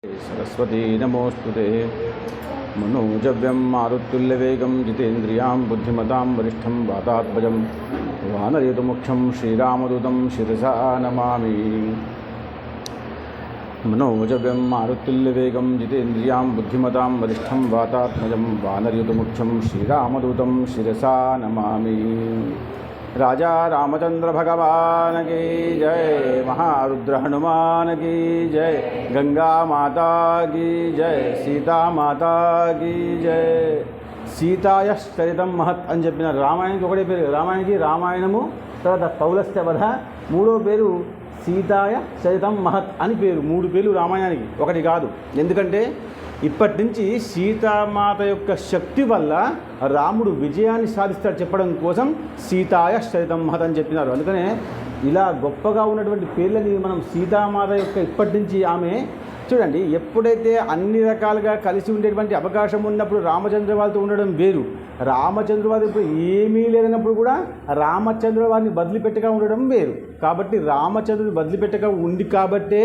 सरस्वती नमोस्तुते। मनोजव्यं मारुत्तुल्यवेगं जितेन्द्रियां बुद्धिमतां वरिष्ठं वातात्मजं वानरयुतमुख्यं श्रीरामदूतं शिरसा नमामि। मनोजव्यं मारुत्तुल्यवेगं जितेन्द्रियां बुद्धिमतां वरिष्ठं वातात्मजं वानरयुतमुख्यं श्रीरामदूतं शिरसा नमामि। राजा रामचंद्र भगवान की जय, महारुद्र हनुमान की जय, गंगा माता की जय, सीता माता की जय। సీతాయశ్చరితం మహత్ అని చెప్పిన రామాయణకి ఒకటే పేరు. రామాయణకి రామాయణము, తర్వాత పౌలస్త్య వధ, మూడో పేరు సీతాయ చరితం మహత్ అని పేరు. మూడు పేర్లు రామాయణానికి, ఒకటి కాదు. ఎందుకంటే ఇప్పటి నుంచి సీతామాత యొక్క శక్తి వల్ల రాముడు విజయాన్ని సాధిస్తాడు చెప్పడం కోసం సీతాయ చరితం మహత్ అని చెప్పినారు. అందుకనే ఇలా గొప్పగా ఉన్నటువంటి పేర్లని మనం సీతామాత యొక్క ఇప్పటి నుంచి ఆమె చూడండి, ఎప్పుడైతే అన్ని రకాలుగా కలిసి ఉండేటువంటి అవకాశం ఉన్నప్పుడు రామచంద్ర వాళ్ళతో ఉండడం వేరు. రామచంద్ర వారి ఇప్పుడు ఏమీ లేదన్నప్పుడు కూడా రామచంద్ర వారిని బదిలిపెట్టగా ఉండడం వేరు. కాబట్టి రామచంద్రుని బదిలిపెట్టగా ఉంది కాబట్టే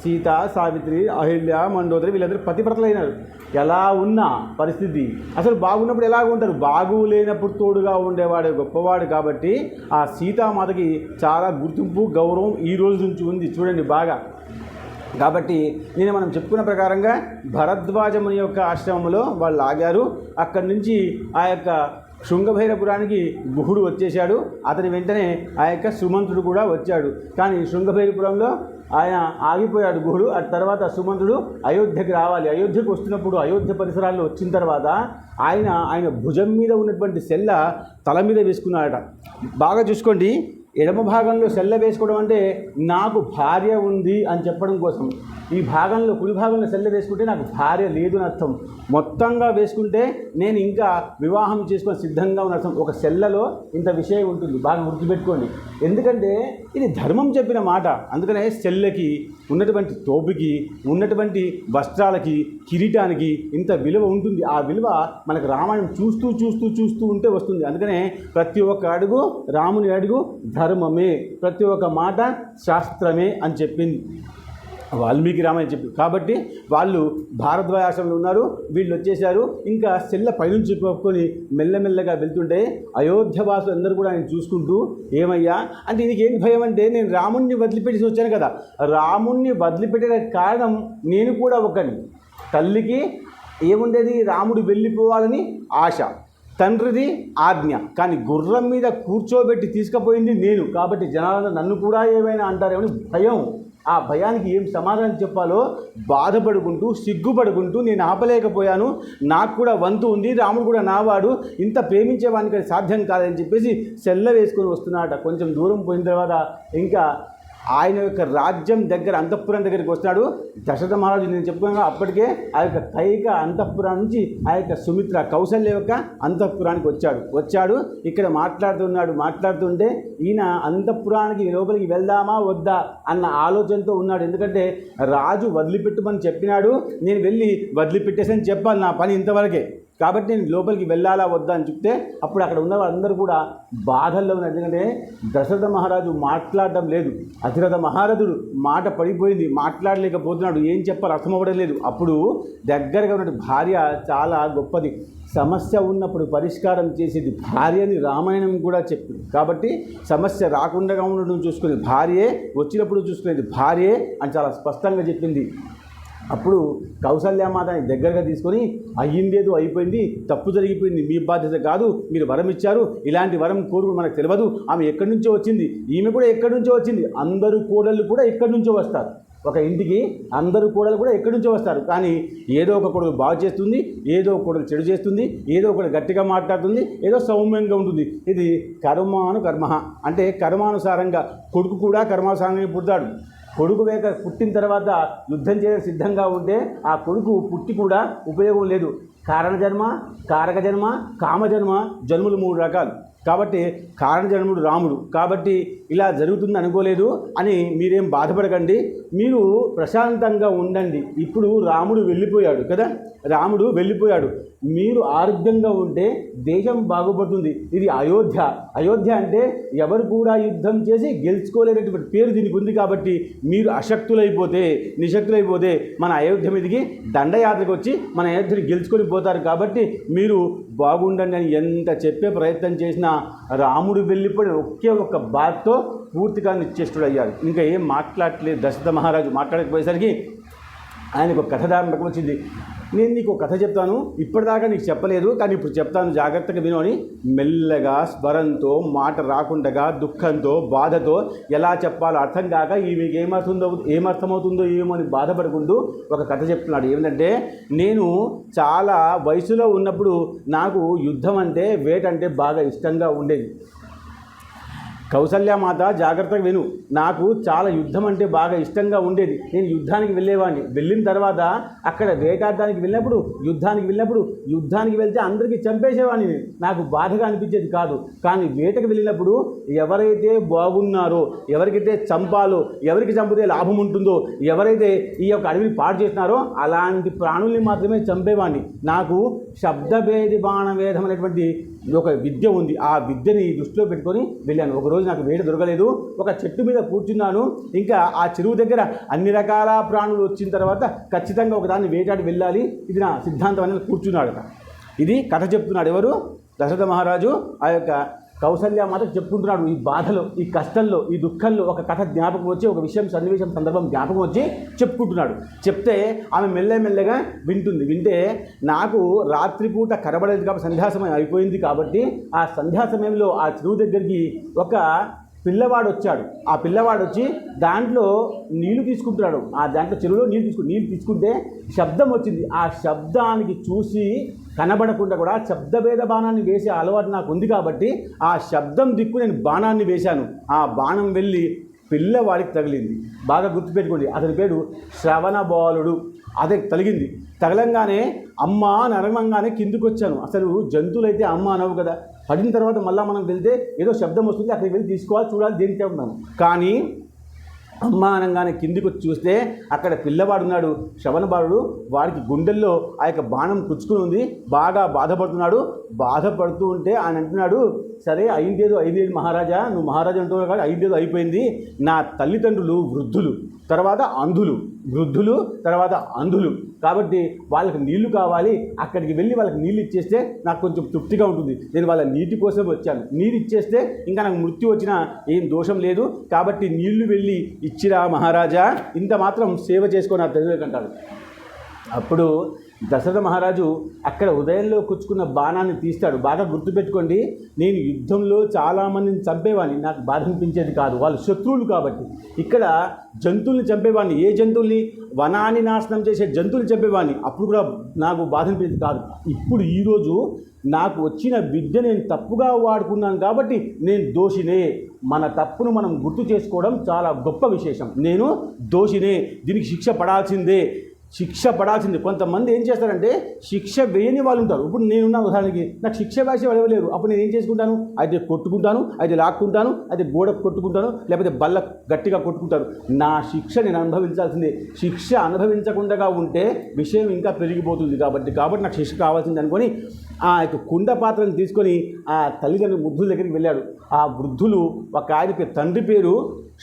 సీత, సావిత్రి, అహిల్య, మండోదరి వీళ్ళందరూ పతివ్రతలైనారు. ఎలా ఉన్న పరిస్థితి అసలు బాగున్నప్పుడు ఎలాగ ఉంటారు, బాగులేనప్పుడు తోడుగా ఉండేవాడే గొప్పవాడు. కాబట్టి ఆ సీతామాతకి చాలా గుర్తింపు, గౌరవం ఈ రోజు నుంచి ఉంది చూడండి బాగా. కాబట్టి నేను మనం చెప్పుకున్న ప్రకారంగా భరద్వాజముని యొక్క ఆశ్రమంలో వాళ్ళు ఆగారు. అక్కడి నుంచి ఆ యొక్క శృంగభైరపురానికి గుహుడు వచ్చేశాడు. అతని వెంటనే ఆ యొక్క సుమంతుడు కూడా వచ్చాడు. కానీ శృంగభైరపురంలో ఆయన ఆగిపోయాడు గుహుడు. ఆ తర్వాత సుమంతుడు అయోధ్యకి రావాలి. అయోధ్యకు వస్తున్నప్పుడు అయోధ్య పరిసరాల్లో వచ్చిన తర్వాత ఆయన భుజం మీద ఉన్నటువంటి సెల్ల తల మీద వేసుకున్నాడట. బాగా చూసుకోండి, ఎడమ భాగంలో సెల్ల వేసుకోవడం అంటే నాకు భార్య ఉంది అని చెప్పడం కోసం. ఈ భాగంలో కుడి భాగంలో సెల్ల వేసుకుంటే నాకు భార్య లేదు అని అర్థం. మొత్తంగా వేసుకుంటే నేను ఇంకా వివాహం చేసుకొని సిద్ధంగా ఉన్న అర్థం. ఒక సెల్లలో ఇంత విషయం ఉంటుంది, బాగా గుర్తుపెట్టుకోండి. ఎందుకంటే ఇది ధర్మం చెప్పిన మాట. అందుకనే సెల్లకి ఉన్నటువంటి తోపుకి ఉన్నటువంటి వస్త్రాలకి కిరీటానికి ఇంత విలువ ఉంటుంది. ఆ విలువ మనకు రామాయణం చూస్తూ చూస్తూ చూస్తూ ఉంటే వస్తుంది. అందుకనే ప్రతి ఒక్క అడుగు రాముని అడుగు ధర్మమే, ప్రతి ఒక్క మాట శాస్త్రమే అని చెప్పింది వాల్మీకి రామాయణం చెప్పి. కాబట్టి వాళ్ళు భారద్వాజంలో ఉన్నారు, వీళ్ళు వచ్చేసారు. ఇంకా సెల్ల పైనుంచి చెప్పుకొని మెల్లమెల్లగా వెళ్తుంటే అయోధ్య వాసులు అందరూ కూడా ఆయన చూసుకుంటూ, ఏమయ్యా అంటే నీకు ఏంటి భయం అంటే, నేను రాముణ్ణి వదిలిపెట్టి వచ్చాను కదా. రాముణ్ణి వదిలిపెట్టే కారణం నేను కూడా ఒకని. తల్లికి ఏముండేది, రాముడు వెళ్ళిపోవాలని ఆశ, తండ్రిది ఆజ్ఞ. కానీ గుర్రం మీద కూర్చోబెట్టి తీసుకుపోయింది నేను. కాబట్టి జనాలను నన్ను కూడా ఏమైనా అంటారేమని భయం. ఆ భయానికి ఏం సమాధానం చెప్పాలో బాధపడుకుంటూ సిగ్గుపడుకుంటూ నేను ఆపలేకపోయాను. నాకు కూడా వంతు ఉంది, రాముడు కూడా నావాడు, ఇంత ప్రేమించేవానికి సాధ్యం కాదని చెప్పేసి సెల్ల వేసుకొని వస్తున్నాడట. కొంచెం దూరం పోయిన తర్వాత ఇంకా ఆయన యొక్క రాజ్యం దగ్గర అంతఃపురం దగ్గరికి వస్తున్నాడు. దశరథ మహారాజు నేను చెప్పుకున్నాను అప్పటికే ఆ యొక్క కైక అంతఃపురం నుంచి ఆ యొక్క సుమిత్ర కౌసల్య యొక్క అంతఃపురానికి వచ్చాడు. ఇక్కడ మాట్లాడుతుంటే ఈయన అంతఃపురానికి లోపలికి వెళ్దామా వద్దా అన్న ఆలోచనతో ఉన్నాడు. ఎందుకంటే రాజు వదిలిపెట్టమని చెప్పినాడు, నేను వెళ్ళి వదిలిపెట్టేసని చెప్పాలి, నా పని ఇంతవరకే. కాబట్టి నేను లోపలికి వెళ్ళాలా వద్దా అని చెప్తే అప్పుడు అక్కడ ఉన్న వాళ్ళందరూ కూడా బాధల్లో ఉన్నారు. ఎందుకంటే దశరథ మహారాజు మాట్లాడడం లేదు, అతిరథ మహారథుడు మాట పడిపోయింది, మాట్లాడలేకపోతున్నాడు, ఏం చెప్పాలి అర్థం అవ్వడం లేదు. అప్పుడు దగ్గరగా ఉన్న భార్య చాలా గొప్పది, సమస్య ఉన్నప్పుడు పరిష్కారం చేసేది భార్యని రామాయణం కూడా చెప్పింది. కాబట్టి సమస్య రాకుండా ఉండడం చూసుకునేది భార్యే, వచ్చినప్పుడు చూసుకునేది భార్యే అని చాలా స్పష్టంగా చెప్పింది. అప్పుడు కౌసల్యమాతని దగ్గరగా తీసుకొని, అయ్యిందేదో అయిపోయింది, తప్పు జరిగిపోయింది, మీ బాధ్యత కాదు, మీరు వరం ఇచ్చారు, ఇలాంటి వరం కోరుకు మనకు తెలియదు, ఆమె ఎక్కడి నుంచో వచ్చింది, ఈమె కూడా ఎక్కడి నుంచో వచ్చింది, అందరూ కోడళ్ళు కూడా ఎక్కడి నుంచో వస్తారు. ఒక ఇంటికి అందరూ కోడలు కూడా ఎక్కడి నుంచో వస్తారు. కానీ ఏదో ఒక కొడుకు బాగు చేస్తుంది, ఏదో ఒక కొడుకు చెడు చేస్తుంది, ఏదో ఒకటి గట్టిగా మాట్లాడుతుంది, ఏదో సౌమ్యంగా ఉంటుంది. ఇది కర్మ అంటే కర్మానుసారంగా కొడుకు కూడా కర్మానుసారంగా పుడతాడు. కొడుకు పుట్టిన తర్వాత యుద్ధం చేయడానికి సిద్ధంగా ఉంటే ఆ కొడుకు పుట్టి కూడా ఉపయోగం లేదు. కారణజన్మ, కారకజన్మ, కామజన్మ జన్మలు 3 రకాలు. కాబట్టి కారణజన్ముడు రాముడు. కాబట్టి ఇలా జరుగుతుంది అనుకోలేదు అని మీరేం బాధపడకండి, మీరు ప్రశాంతంగా ఉండండి. ఇప్పుడు రాముడు వెళ్ళిపోయాడు కదా, రాముడు వెళ్ళిపోయాడు. మీరు ఆరోగ్యంగా ఉంటే దేశం బాగుపడుతుంది. ఇది అయోధ్య. అయోధ్య అంటే ఎవరు కూడా యుద్ధం చేసి గెలుచుకోలేనటువంటి పేరు దీనికి ఉంది. కాబట్టి మీరు అశక్తులైపోతే, నిశక్తులైపోతే మన అయోధ్య మీదకి దండయాత్రకు వచ్చి మన అయోధ్యని గెలుచుకొని పోతారు. కాబట్టి మీరు బాగుండండి అని ఎంత చెప్పే ప్రయత్నం చేసినా రాముడు వెళ్ళిపోయిన ఒకే ఒక్క బాధతో పూర్తిగా నిశ్చేష్టుడు అయ్యాడు. ఇంకా ఏం మాట్లాడలేదు దశరథ మహారాజు. మాట్లాడకపోయేసరికి ఆయనకు ఒక కథ దారిలోకి వచ్చింది. నేను నీకు ఒక కథ చెప్తాను, ఇప్పటిదాకా నీకు చెప్పలేదు కానీ ఇప్పుడు చెప్తాను, జాగ్రత్తగా విను అని మెల్లగా స్వరంతో, మాట రాకుండగా, దుఃఖంతో, బాధతో ఎలా చెప్పాలో అర్థం కాక ఈమెకి ఏమర్థమవుతుందో ఏమో అని బాధపడుకుంటూ ఒక కథ చెప్తున్నాడు. ఏమిటంటే, నేను చాలా వయసులో ఉన్నప్పుడు నాకు యుద్ధం అంటే, వేట అంటే బాగా ఇష్టంగా ఉండేది. కౌసల్యమాత జాగ్రత్తగా విను, నాకు చాలా యుద్ధం అంటే బాగా ఇష్టంగా ఉండేది. నేను యుద్ధానికి వెళ్ళేవాడిని. వెళ్ళిన తర్వాత అక్కడ వేటాడడానికి వెళ్ళినప్పుడు, యుద్ధానికి వెళ్తే అందరికీ చంపేసేవాడిని. నాకు బాధగా అనిపించేది కాదు. కానీ వేటకు వెళ్ళినప్పుడు ఎవరైతే బాగున్నారో, ఎవరికైతే చంపాలో, ఎవరికి చంపితే లాభం ఉంటుందో, ఎవరైతే ఈ యొక్క అడవిని పాడు చేస్తున్నారో అలాంటి ప్రాణుల్ని మాత్రమే చంపేవాడిని. నాకు శబ్దభేది బాణవేదం అనేటువంటి ఒక విద్య ఉంది. ఆ విద్యని దృష్టిలో పెట్టుకొని వెళ్ళాను. ఒకరోజు నాకు వేట దొరకలేదు. ఒక చెట్టు మీద కూర్చున్నాను. ఇంకా ఆ చెరువు దగ్గర అన్ని రకాల ప్రాణులు వచ్చిన తర్వాత ఖచ్చితంగా ఒకదాన్ని వేటాడి వెళ్ళాలి, ఇది నా సిద్ధాంతం అనేది కూర్చున్నాడు. ఇది కథ చెప్తున్నాడు ఎవరు? దశరథ మహారాజు ఆ యొక్క కౌసల్యమాత చెప్పుకుంటున్నాడు. ఈ బాధలో, ఈ కష్టంలో, ఈ దుఃఖంలో ఒక కథ జ్ఞాపకం వచ్చి, ఒక విషయం, సన్నివేశం, సందర్భం జ్ఞాపకం వచ్చి చెప్పుకుంటున్నాడు. చెప్తే ఆమె మెల్లమెల్లగా వింటుంది. వింటే నాకు రాత్రిపూట కనబడేది కాబట్టి సంధ్యా సమయం అయిపోయింది. కాబట్టి ఆ సంధ్యా సమయంలో ఆ చెరువు దగ్గరికి ఒక పిల్లవాడు వచ్చాడు. ఆ పిల్లవాడు వచ్చి దాంట్లో నీళ్లు తీసుకుంటున్నాడు. ఆ దాంట్లో చెరువులో నీళ్ళు తీసుకుంటే శబ్దం వచ్చింది. ఆ శబ్దానికి చూసి కనబడకుండా కూడా శబ్దభేద బాణాన్ని వేసే అలవాటు నాకు ఉంది. కాబట్టి ఆ శబ్దం దిక్కు నేను బాణాన్ని వేశాను. ఆ బాణం వెళ్ళి పిల్లవాడికి తగిలింది. బాగా గుర్తుపెట్టుకోండి, అతని పేరు శ్రవణబాలుడు. అదే తగిలింది. తగలంగానే అమ్మ నరమంగానే కిందికి వచ్చాను. అసలు జంతువులైతే అమ్మ అనవు కదా. పడిన తర్వాత మళ్ళీ మనం వెళ్తే ఏదో శబ్దం వస్తుంది, అక్కడికి వెళ్ళి తీసుకోవాలి, చూడాలి, దేనికి ఉన్నాను. కానీ అమ్మ అనగానే కిందికి వచ్చి చూస్తే అక్కడ పిల్లవాడు ఉన్నాడు, శ్రవణబాలుడు. వాడికి గుండెల్లో ఆ యొక్క బాణం కుచ్చుకుని ఉంది. బాగా బాధపడుతున్నాడు. బాధపడుతూ ఉంటే ఆయన అంటున్నాడు, సరే అయిందేదో మహారాజా, నువ్వు మహారాజా అంటున్నావు కానీ అయిందేదో అయిపోయింది. నా తల్లిదండ్రులు వృద్ధులు, తర్వాత అంధులు. కాబట్టి వాళ్ళకి నీళ్లు కావాలి. అక్కడికి వెళ్ళి వాళ్ళకి నీళ్ళు ఇచ్చేస్తే నాకు కొంచెం తృప్తిగా ఉంటుంది. నేను వాళ్ళ నీటి కోసం వచ్చాను. నీరు ఇచ్చేస్తే ఇంకా నాకు మృత్యు వచ్చినా ఏం దోషం లేదు. కాబట్టి నీళ్లు వెళ్ళి ఇచ్చిరా మహారాజా, ఇంత మాత్రం సేవ చేసుకొని నా తల్లిదండ్రులకు అంటాడు. అప్పుడు దశరథ మహారాజు అక్కడ ఉదయంలో కుచ్చుకున్న బాణాన్ని తీస్తాడు. బాగా గుర్తుపెట్టుకోండి, నేను యుద్ధంలో చాలామందిని చంపేవాడిని, నాకు బాధ అనిపించేది కాదు. వాళ్ళు శత్రువులు కాబట్టి. ఇక్కడ జంతువుల్ని చంపేవాడిని. ఏ జంతువుల్ని? వనాన్ని నాశనం చేసే జంతువులు చంపేవాడిని. అప్పుడు కూడా నాకు బాధ అనిపించేది కాదు. ఇప్పుడు ఈరోజు నాకు వచ్చిన విద్య నేను తప్పుగా వాడుకున్నాను కాబట్టి నేను దోషినే. మన తప్పును మనం గుర్తు చేసుకోవడం చాలా గొప్ప విశేషం. నేను దోషినే, దీనికి శిక్ష పడాల్సిందే. కొంతమంది ఏం చేస్తారంటే శిక్ష వేయని వాళ్ళు ఉంటారు. ఇప్పుడు నేనున్న ఉదాహరణకి నాకు శిక్ష వేసే వాళ్ళు లేరు. అప్పుడు నేను ఏం చేసుకుంటాను? అయితే కొట్టుకుంటాను, అయితే లాక్కుంటాను, అయితే గోడ కొట్టుకుంటాను, లేకపోతే బల్ల గట్టిగా కొట్టుకుంటాను. నా శిక్ష నేను అనుభవించాల్సిందే. శిక్ష అనుభవించకుండా ఉంటే విషయం ఇంకా పెరిగిపోతుంది. కాబట్టి నాకు శిక్ష కావాల్సింది అనుకొని ఆ యొక్క కుండ పాత్రను తీసుకొని ఆ తల్లిదండ్రులు వృద్ధుల దగ్గరికి వెళ్ళాడు. ఆ వృద్ధులు ఒక ఆయనకి తండ్రి పేరు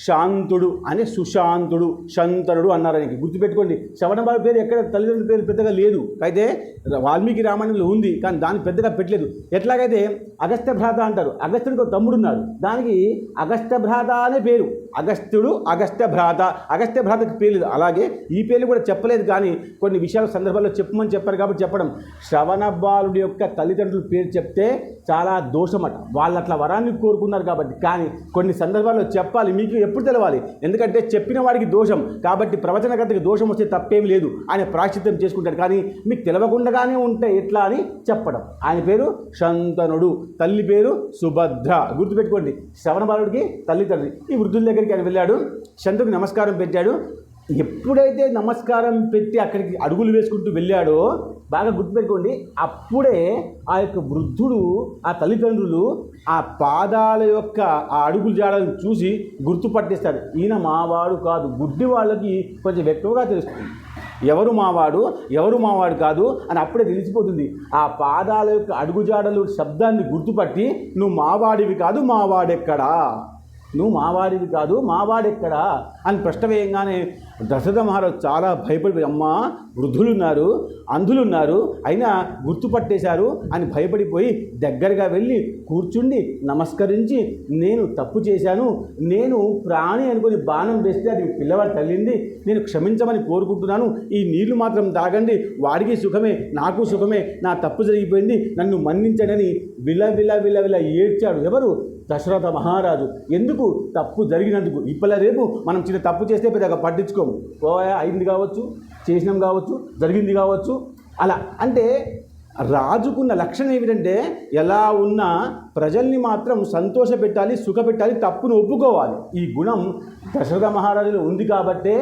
శాంతుడు అని సుశాంతుడు, శంతనుడు అన్నారు. ఆయనకి గుర్తుపెట్టుకోండి. శ్రవణబాలు పేరు ఎక్కడ తల్లిదండ్రుల పేరు పెద్దగా లేదు. అయితే వాల్మీకి రామాయణంలో ఉంది కానీ దాన్ని పెద్దగా పెట్టలేదు. ఎట్లాగైతే అగస్త్య భ్రాత అంటారు. అగస్త్యుడికి ఒక తమ్ముడు ఉన్నాడు, దానికి అగస్త్య భ్రాత అనే పేరు. అగస్త్యుడు, అగస్త్య భ్రాతకి పేరు లేదు. అలాగే ఈ పేర్లు కూడా చెప్పలేదు కానీ కొన్ని విషయాల సందర్భాల్లో చెప్పమని చెప్పారు కాబట్టి చెప్పడం. శ్రవణబాలుడి యొక్క తల్లిదండ్రుల పేరు చెప్తే చాలా దోషమట. వాళ్ళు అట్లా వరాన్ని కోరుకున్నారు కాబట్టి. కానీ కొన్ని సందర్భాల్లో చెప్పాలి, మీకు ఎప్పుడు తెలవాలి. ఎందుకంటే చెప్పిన వాడికి దోషం కాబట్టి ప్రవచనకర్తకి దోషం వస్తే తప్పేమి లేదు, ఆయన ప్రాశ్చిత్యం చేసుకుంటాడు. కానీ మీకు తెలవకుండానే ఉంటే ఎట్లా అని చెప్పడం. ఆయన పేరు శంతనుడు, తల్లి పేరు సుభద్ర. గుర్తుపెట్టుకోండి, శ్రవణబాలుడికి తల్లి తండ్రి. ఈ వృద్ధుల దగ్గరికి ఆయన వెళ్ళాడు. శంతుడికి నమస్కారం పెట్టాడు. ఎప్పుడైతే నమస్కారం పెట్టి అక్కడికి అడుగులు వేసుకుంటూ వెళ్ళాడో బాగా గుర్తుపెట్టుకోండి, అప్పుడే ఆ యొక్క వృద్ధుడు, ఆ తల్లిదండ్రులు ఆ పాదాల యొక్క ఆ అడుగులు జాడలను చూసి గుర్తుపట్టేస్తారు. ఈయన మావాడు కాదు. గుడ్డి వాళ్ళకి కొంచెం ఎక్కువగా తెలుస్తుంది ఎవరు మావాడు ఎవరు మావాడు కాదు అని అప్పుడే తెలిసిపోతుంది. ఆ పాదాల యొక్క అడుగుజాడలు శబ్దాన్ని గుర్తుపట్టి నువ్వు మావాడివి కాదు, మావాడెక్కడా, నువ్వు మావాడివి కాదు, మావాడెక్కడా అని ప్రశ్న వేయంగానే దశరథ మహారాజు చాలా భయపడి, అమ్మా వృద్ధులున్నారు, అంధులున్నారు, అయినా గుర్తుపట్టేశారు అని భయపడిపోయి దగ్గరగా వెళ్ళి కూర్చుండి నమస్కరించి, నేను తప్పు చేశాను, నేను ప్రాణి అనుకుని బాణం వేస్తే అది పిల్లవాడు తల్లింది, నేను క్షమించమని కోరుకుంటున్నాను, ఈ నీళ్లు మాత్రం తాగండి, వాడికి సుఖమే నాకు సుఖమే, నా తప్పు జరిగిపోయింది, నన్ను మన్నించడని విల ఏడ్చాడు. ఎవరు? దశరథ మహారాజు. ఎందుకు? తప్పు జరిగినందుకు. ఇప్పలా రేపు మనం చిన్న తప్పు చేస్తే పెద్దగా పట్టించుకోము, అయింది కావచ్చు, చేసినాం కావచ్చు, జరిగింది కావచ్చు. అలా అంటే రాజుకున్న లక్షణం ఏమిటంటే ఎలా ఉన్నా ప్రజల్ని మాత్రం సంతోషపెట్టాలి, సుఖపెట్టాలి, తప్పును ఒప్పుకోవాలి. ఈ గుణం దశరథ మహారాజులో ఉంది కాబట్టే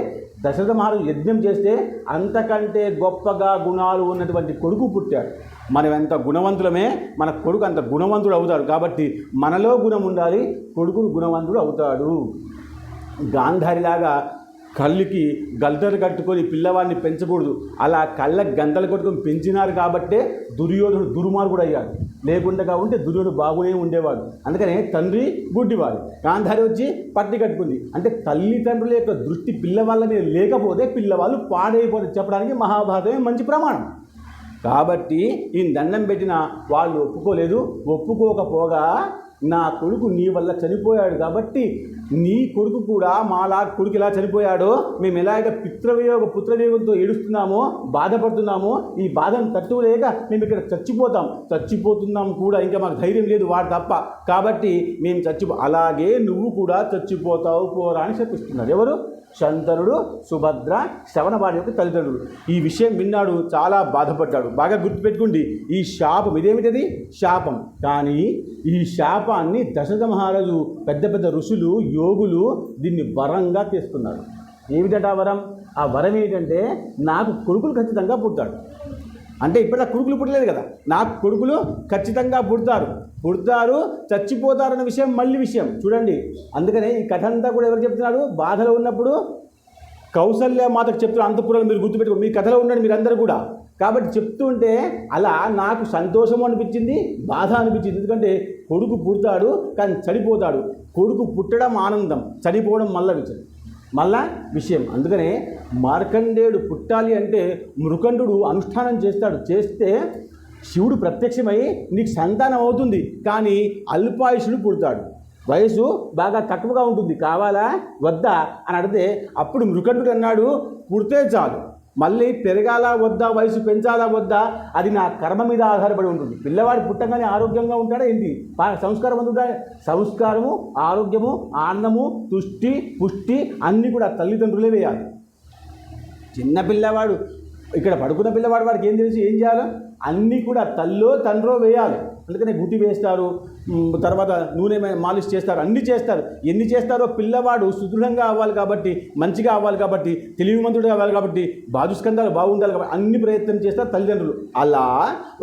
దశరథ మహారాజు యజ్ఞం చేస్తే అంతకంటే గొప్పగా గుణాలు ఉన్నటువంటి కొడుకు పుట్టాడు. మనం ఎంత గుణవంతులమే మన కొడుకు అంత గుణవంతుడు అవుతాడు. కాబట్టి మనలో గుణం ఉండాలి, కొడుకు గుణవంతుడు అవుతాడు. గాంధారిలాగా కళ్ళకి గంతలు కట్టుకొని పిల్లవాడిని పెంచకూడదు. అలా కళ్ళకి గంతలు కట్టుకొని పెంచినారు కాబట్టే దుర్యోధనుడు దుర్మార్గుడు అయ్యాడు. లేకుండా ఉంటే దుర్యోధనుడు బాగునే ఉండేవాడు. అందుకనే తండ్రి గుడ్డివాడు, గాంధారి వచ్చి పట్టి కట్టుకుంది. అంటే తల్లిదండ్రుల యొక్క దృష్టి పిల్లవాళ్ళ మీద లేకపోతే పిల్లవాళ్ళు పాడైపోతే చెప్పడానికి మహాభారతమే మంచి ప్రమాణం. కాబట్టి ఈయన దండం పెట్టిన వాళ్ళు ఒప్పుకోలేదు. ఒప్పుకోకపోగా నా కొడుకు నీ వల్ల చనిపోయాడు కాబట్టి నీ కొడుకు కూడా మాలా కొడుకు ఎలా చనిపోయాడో మేము ఎలా అయితే పుత్రవియోగంతో ఏడుస్తున్నామో బాధపడుతున్నామో ఈ బాధను తట్టుకోలేక మేము ఇక్కడ చచ్చిపోతున్నాం కూడా, ఇంకా మాకు ధైర్యం లేదు వాడు తప్ప, కాబట్టి మేము అలాగే నువ్వు కూడా చచ్చిపోతావు పోరా అని చెప్పిస్తున్నారు. ఎవరు? శంతనుడు, సుభద్ర, శ్రవణబాణి యొక్క తల్లిదండ్రులు. ఈ విషయం విన్నాడు, చాలా బాధపడ్డాడు. బాగా గుర్తుపెట్టుకోండి, ఈ శాపం ఇదేమిటది? శాపం. కానీ ఈ శాపాన్ని దశరథ మహారాజు పెద్ద పెద్ద ఋషులు, యోగులు దీన్ని వరంగా తీసుకున్నారు. ఏమిటట వరం? ఆ వరం ఏంటంటే నాకు కొడుకులు ఖచ్చితంగా పుడతాడు. అంటే ఇప్పుడు కొడుకులు పుట్టలేదు కదా, నాకు కొడుకులు ఖచ్చితంగా పుడతారు, చచ్చిపోతారన్న విషయం మళ్ళీ విషయం చూడండి. అందుకనే ఈ కథ అంతా కూడా ఎవరు చెప్తున్నాడు? బాధలో ఉన్నప్పుడు కౌసల్య మాతకు చెప్తున్నారు. అంతఃపురంలో మీరు గుర్తుపెట్టుకో, మీ కథలో ఉండండి మీరందరూ కూడా. కాబట్టి చెప్తూ ఉంటే అలా నాకు సంతోషం అనిపించింది, బాధ అనిపించింది. ఎందుకంటే కొడుకు పుడతాడు కానీ చనిపోతాడు. కొడుకు పుట్టడం ఆనందం, చనిపోవడం మళ్ళా విషయం. అందుకనే మార్కండేయుడు పుట్టాలి అంటే మృకండు అనుష్ఠానం చేస్తే శివుడు ప్రత్యక్షమై నీకు సంతానం అవుతుంది, కానీ అల్పాయుషుడు పుడతాడు. వయసు బాగా తక్కువగా ఉంటుంది, కావాలా వద్దా అని అడిగితే అప్పుడు మృకండు అన్నాడు, పుడితే చాలు, మళ్ళీ పెరగాలా వద్దా, వయసు పెంచాలా వద్దా, అది నా కర్మ మీద ఆధారపడి ఉంటుంది. పిల్లవాడు పుట్టగానే ఆరోగ్యంగా ఉంటాడా ఏంటి? సంస్కారవంతుడా? సంస్కారము, ఆరోగ్యము, ఆనందము, తుష్టి, పుష్టి అన్నీ కూడా తల్లిదండ్రులే వేయాలి. చిన్న పిల్లవాడు ఇక్కడ పడుకున్న పిల్లవాడు వాడికి ఏం తెలిసి ఏం చేయాలో అన్నీ కూడా తల్లో తండ్రో వేయాలి. అందుకనే గుడ్డి వేస్తారు, తర్వాత నూనె మాలిష్ చేస్తారు, అన్నీ చేస్తారు. ఎన్ని చేస్తారో పిల్లవాడు సుదృఢంగా అవ్వాలి కాబట్టి, మంచిగా అవ్వాలి కాబట్టి, తెలివిమంతుడిగా అవ్వాలి కాబట్టి, బాజుస్కందాలు బాగుండాలి కాబట్టి అన్ని ప్రయత్నం చేస్తారు తల్లిదండ్రులు. అలా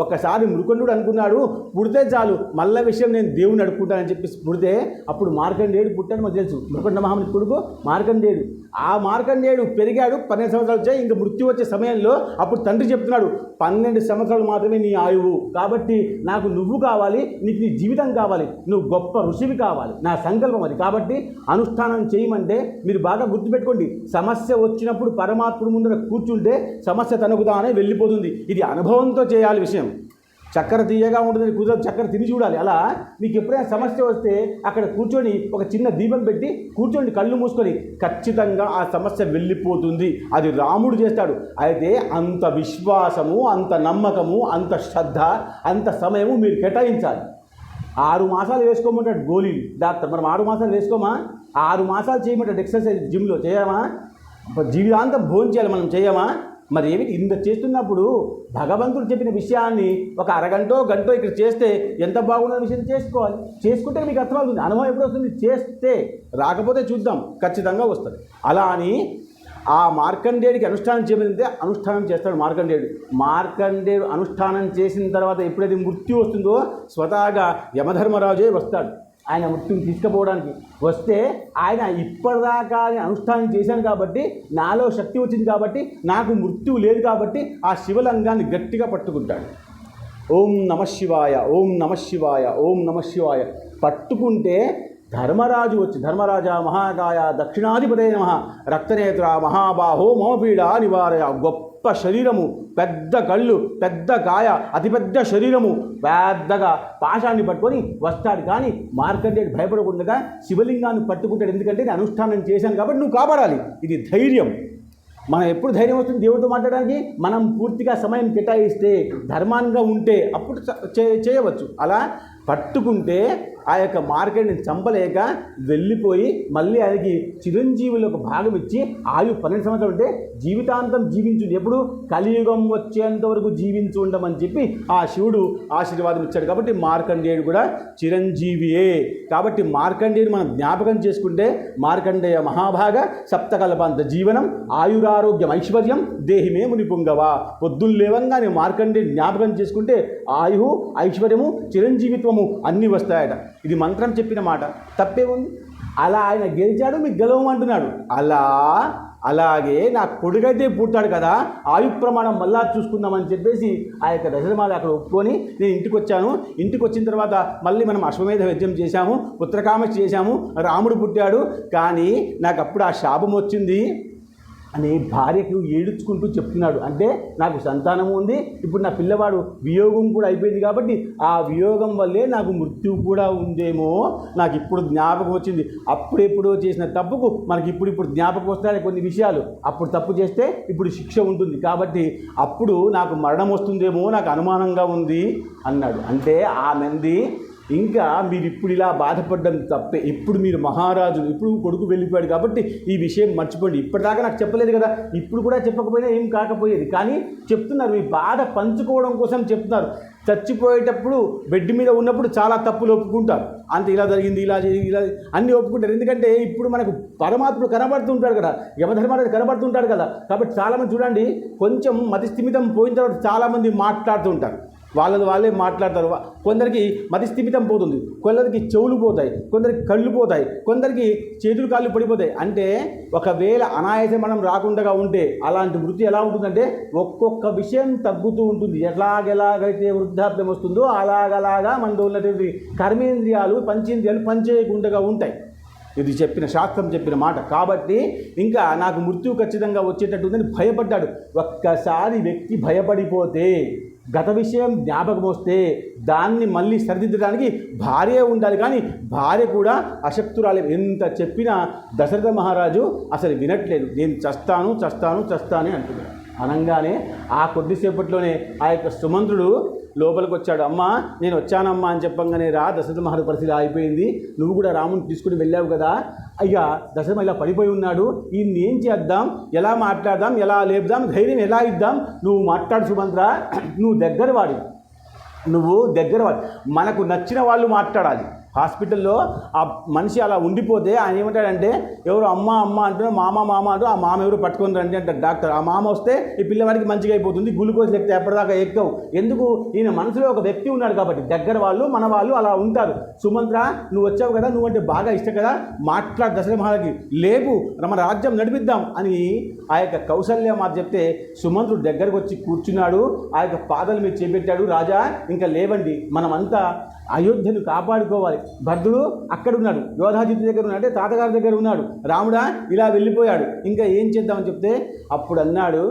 ఒకసారి మృకండు అనుకున్నాడు, పుడితే చాలు, మళ్ళా విషయం నేను దేవుని అడుక్కుంటానని చెప్పి పుడితే అప్పుడు మార్కండేయుడు పుట్టాడు. మాకు తెలుసు మృకండ మహాముని కొడుకు మార్కండేయుడు. ఆ మార్కండేయుడు పెరిగాడు, 12 సంవత్సరాలు వచ్చాయి. ఇంకా మృత్యు వచ్చే సమయంలో అప్పుడు తండ్రి చెప్తున్నాడు, 12 సంవత్సరాలు మాత్రమే నీ ఆయువు, కాబట్టి నాకు నువ్వు కావాలి, నీకు నీ జీవితం కావాలి, నువ్వు గొప్ప ఋషివి కావాలి, నా సంకల్పం అది. కాబట్టి అనుష్ఠానం చేయమంటే మీరు బాగా గుర్తుపెట్టుకోండి, సమస్య వచ్చినప్పుడు పరమాత్ముడు ముందర కూర్చుంటే సమస్య తనకు తానే వెళ్ళిపోతుంది. ఇది అనుభవంతో చేయాలి విషయం. చక్కెర తీయగా ఉంటుంది, కుదరదు, చక్కెర తిని చూడాలి. అలా మీకు ఎప్పుడైనా సమస్య వస్తే అక్కడ కూర్చొని ఒక చిన్న దీపం పెట్టి కూర్చోండి, కళ్ళు మూసుకొని, ఖచ్చితంగా ఆ సమస్య వెళ్ళిపోతుంది. అది రాముడు చేస్తాడు. అయితే అంత విశ్వాసము, అంత నమ్మకము, అంత శ్రద్ధ, అంత సమయము మీరు కేటాయించాలి. 6 మాసాలు వేసుకోమంటాడు గోళీలు డాక్టర్. మనం 6 మాసాలు వేసుకోమా? 6 మాసాలు చేయమంటాడు ఎక్సర్సైజ్ జిమ్లో. చేయమా? జీవితాంతం భోజనం చేయాలి, మనం చేయమా? మరి ఏమిటి ఇంత చేస్తున్నప్పుడు భగవంతుడు చెప్పిన విషయాన్ని ఒక అరగంటో గంటో ఇక్కడ చేస్తే ఎంత బాగున్న విషయం చేసుకోవాలి. చేసుకుంటే మీకు అర్థమవుతుంది. అనుభవం ఎప్పుడు వస్తుంది? చేస్తే. రాకపోతే చూద్దాం, ఖచ్చితంగా వస్తుంది. అలా అని ఆ మార్కండేయుడికి అనుష్ఠానం చేయమంటే అనుష్ఠానం చేస్తాడు మార్కండేయుడు అనుష్ఠానం చేసిన తర్వాత ఎప్పుడైతే మృత్యు వస్తుందో స్వతహాగా యమధర్మరాజే వస్తాడు ఆయన మృత్యుని తీసుకుపోవడానికి. వస్తే ఆయన ఇప్పటిదాకా అనుష్ఠానం చేశాను కాబట్టి నాలో శక్తి వచ్చింది కాబట్టి నాకు మృత్యువు లేదు కాబట్టి ఆ శివలింగాన్ని గట్టిగా పట్టుకుంటాడు. ఓం నమఃశివాయ, ఓం నమఃశివాయ, ఓం నమఃశివాయ పట్టుకుంటే ధర్మరాజు వచ్చి ధర్మరాజా మహాకాయ దక్షిణాధిపతయ నమః రక్తనేత్ర మహాబాహో మమపీడ నివారయ, గొప్ప శరీరము, పెద్ద కళ్ళు, పెద్ద కాయ, అతిపెద్ద శరీరము, పెద్దగా పాశాన్ని పట్టుకొని వస్తాడు. కానీ మార్కండేయుడు భయపడకుండా శివలింగాన్ని పట్టుకుంటాడు. ఎందుకంటే నేను అనుష్ఠానం చేశాను కాబట్టి నువ్వు కాపాడాలి. ఇది ధైర్యం. మనం ఎప్పుడు ధైర్యం వస్తుంది దేవుడితో మాట్లాడడానికి? మనం పూర్తిగా సమయం కేటాయిస్తే, ధర్మాంగా ఉంటే అప్పుడు చేయవచ్చు. అలా పట్టుకుంటే ఆ యొక్క మార్కెట్ని చంపలేక వెళ్ళిపోయి మళ్ళీ ఆయనకి చిరంజీవులు ఒక భాగం ఇచ్చి 12 సంవత్సరాలు ఉంటే జీవితాంతం జీవించుండి, ఎప్పుడు కలియుగం వచ్చేంత వరకు జీవించి ఉండమని చెప్పి ఆ శివుడు ఆశీర్వాదం ఇచ్చాడు. కాబట్టి మార్కండేయుడు కూడా చిరంజీవియే. కాబట్టి మార్కండేయుడు మనం జ్ఞాపకం చేసుకుంటే మార్కండేయ మహాభాగ సప్తకల్పాంత జీవనం ఆయురారోగ్యం ఐశ్వర్యం దేహిమే ముని పుంగవ. పొద్దున్న లేవంగానే మార్కండేయుడు జ్ఞాపకం చేసుకుంటే ఆయు ఐశ్వర్యము చిరంజీవిత్వము అన్నీ వస్తాయట. ఇది మంత్రం చెప్పిన మాట, తప్పే ఉంది. అలా ఆయన గెలిచాడు, మీకు గెలవమంటున్నాడు. అలాగే నా కొడుకైతే పుట్టాడు కదా, ఆయు ప్రమాణం మళ్ళా చూసుకుందామని చెప్పేసి ఆ యొక్క దశరథమాల అక్కడ ఒప్పుకొని నేను ఇంటికి వచ్చాను. ఇంటికి వచ్చిన తర్వాత మళ్ళీ మనం అశ్వమేధ యజ్ఞం చేశాము, పుత్రకామేష్టి చేశాము, రాముడు పుట్టాడు. కానీ నాకు అప్పుడు ఆ శాపం వచ్చింది అని భార్యకు ఏడుచుకుంటూ చెప్తున్నాడు. అంటే నాకు సంతానము ఉంది, ఇప్పుడు నా పిల్లవాడు వియోగం కూడా అయిపోయింది కాబట్టి ఆ వియోగం వల్లే నాకు మృత్యువు కూడా ఉందేమో, నాకు ఇప్పుడు జ్ఞాపకం వచ్చింది. అప్పుడెప్పుడో చేసిన తప్పుకు మనకి ఇప్పుడు జ్ఞాపకం వస్తాయి కొన్ని విషయాలు. అప్పుడు తప్పు చేస్తే ఇప్పుడు శిక్ష ఉంటుంది కాబట్టి అప్పుడు నాకు మరణం వస్తుందేమో నాకు అనుమానంగా ఉంది అన్నాడు. అంటే ఆమెంది ఇంకా మీరు ఇప్పుడు ఇలా బాధపడ్డం తప్పే. ఇప్పుడు మీరు మహారాజు, ఇప్పుడు కొడుకు వెళ్ళిపోయాడు కాబట్టి ఈ విషయం మర్చిపోండి. ఇప్పటిదాకా నాకు చెప్పలేదు కదా, ఇప్పుడు కూడా చెప్పకపోయినా ఏం కాకపోయేది. కానీ చెప్తున్నారు, మీ బాధ పంచుకోవడం కోసం చెప్తున్నారు. చచ్చిపోయేటప్పుడు బెడ్ మీద ఉన్నప్పుడు చాలా తప్పులు ఒప్పుకుంటారు. అంతే, ఇలా జరిగింది, ఇలా అన్నీ ఒప్పుకుంటారు. ఎందుకంటే ఇప్పుడు మనకు పరమాత్ముడు కనబడుతుంటాడు కదా, యమధర్మరాజు కనబడుతుంటాడు కదా. కాబట్టి చాలామంది చూడండి, కొంచెం మతిస్థిమితం పోయిన తర్వాత చాలామంది మాట్లాడుతూ ఉంటారు, వాళ్ళే మాట్లాడతారు. కొందరికి మతిస్థిమితం పోతుంది, కొందరికి చెవులు పోతాయి, కొందరికి కళ్ళు పోతాయి, కొందరికి చేతులు కాళ్ళు పడిపోతాయి. అంటే ఒకవేళ అనాయాసం మనం రాకుండా ఉంటే అలాంటి వృత్తి ఎలా ఉంటుందంటే ఒక్కొక్క విషయం తగ్గుతూ ఉంటుంది. ఎలాగైతే వృద్ధాప్యం వస్తుందో అలాగలాగా మనలో ఉన్నటువంటి కర్మేంద్రియాలు పంచేంద్రియాలు పనిచేయకుండా ఉంటాయి. ఇది చెప్పిన శాస్త్రం చెప్పిన మాట. కాబట్టి ఇంకా నాకు మృత్యు ఖచ్చితంగా వచ్చేటట్టుందని భయపడ్డాడు. ఒక్కసారి వ్యక్తి భయపడిపోతే, గత విషయం జ్ఞాపకం వస్తే దాన్ని మళ్ళీ సరిదిద్దడానికి భార్య ఉండాలి. కానీ భార్య కూడా అశక్తురాలే. ఎంత చెప్పినా దశరథ మహారాజు అసలు వినట్లేదు. నేను చస్తాను అంటున్నాడు. అనగానే ఆ కొద్దిసేపట్లోనే ఆ యొక్క సుమంత్రుడు లోపలికి వచ్చాడు. అమ్మ నేను వచ్చానమ్మా అని చెప్పంగానే దశరథ మహారాజు పరిస్థితి అయిపోయింది. నువ్వు కూడా రాముని తీసుకుని వెళ్ళావు కదా, అయ్యా దశరథ ఇలా పడిపోయి ఉన్నాడు, ఈయన్ని ఏం చేద్దాం, ఎలా మాట్లాడదాం, ఎలా లేపుదాం, ధైర్యం ఎలా ఇద్దాం, నువ్వు మాట్లాడు సుమంత్ర, నువ్వు దగ్గరవాడు, మనకు నచ్చిన వాళ్ళు మాట్లాడాలి. హాస్పిటల్లో ఆ మనిషి అలా ఉండిపోతే ఆయన ఏమంటాడంటే, ఎవరు అమ్మ అంటున్నా మామ అంటూ ఆ మామ ఎవరు పట్టుకొని రండి అంటారు డాక్టర్. ఆ మామ వస్తే ఈ పిల్లవాడికి మంచిగా అయిపోతుంది, గ్లూకోజ్ ఎక్కితే ఎప్పటిదాకా ఎక్కవు. ఎందుకు? ఈయన మనసులో ఒక వ్యక్తి ఉన్నాడు కాబట్టి దగ్గర వాళ్ళు మన వాళ్ళు అలా ఉంటారు. సుమంత్ర నువ్వు వచ్చావు కదా, నువ్వంటే బాగా ఇష్టం కదా, మాట్లాడు దశరథ మహారాజుకి, లేపు మన రాజ్యం నడిపిద్దాం అని ఆ యొక్క కౌసల్య మాట చెప్తే సుమంత్రుడు దగ్గరకు వచ్చి కూర్చున్నాడు. ఆ యొక్క పాదాల మీద చేపెట్టాడు. రాజా ఇంకా లేవండి, మనమంతా అయోధ్యను కాపాడుకోవాలి. భరతుడు అక్కడ ఉన్నాడు, యోధాజిత్తు దగ్గర ఉన్నాడు, అంటే తాతగారి దగ్గర ఉన్నాడు. రాముడా ఇలా వెళ్ళిపోయాడు, ఇంకా ఏం చేద్దామని చెప్తే అప్పుడు అన్నాడు,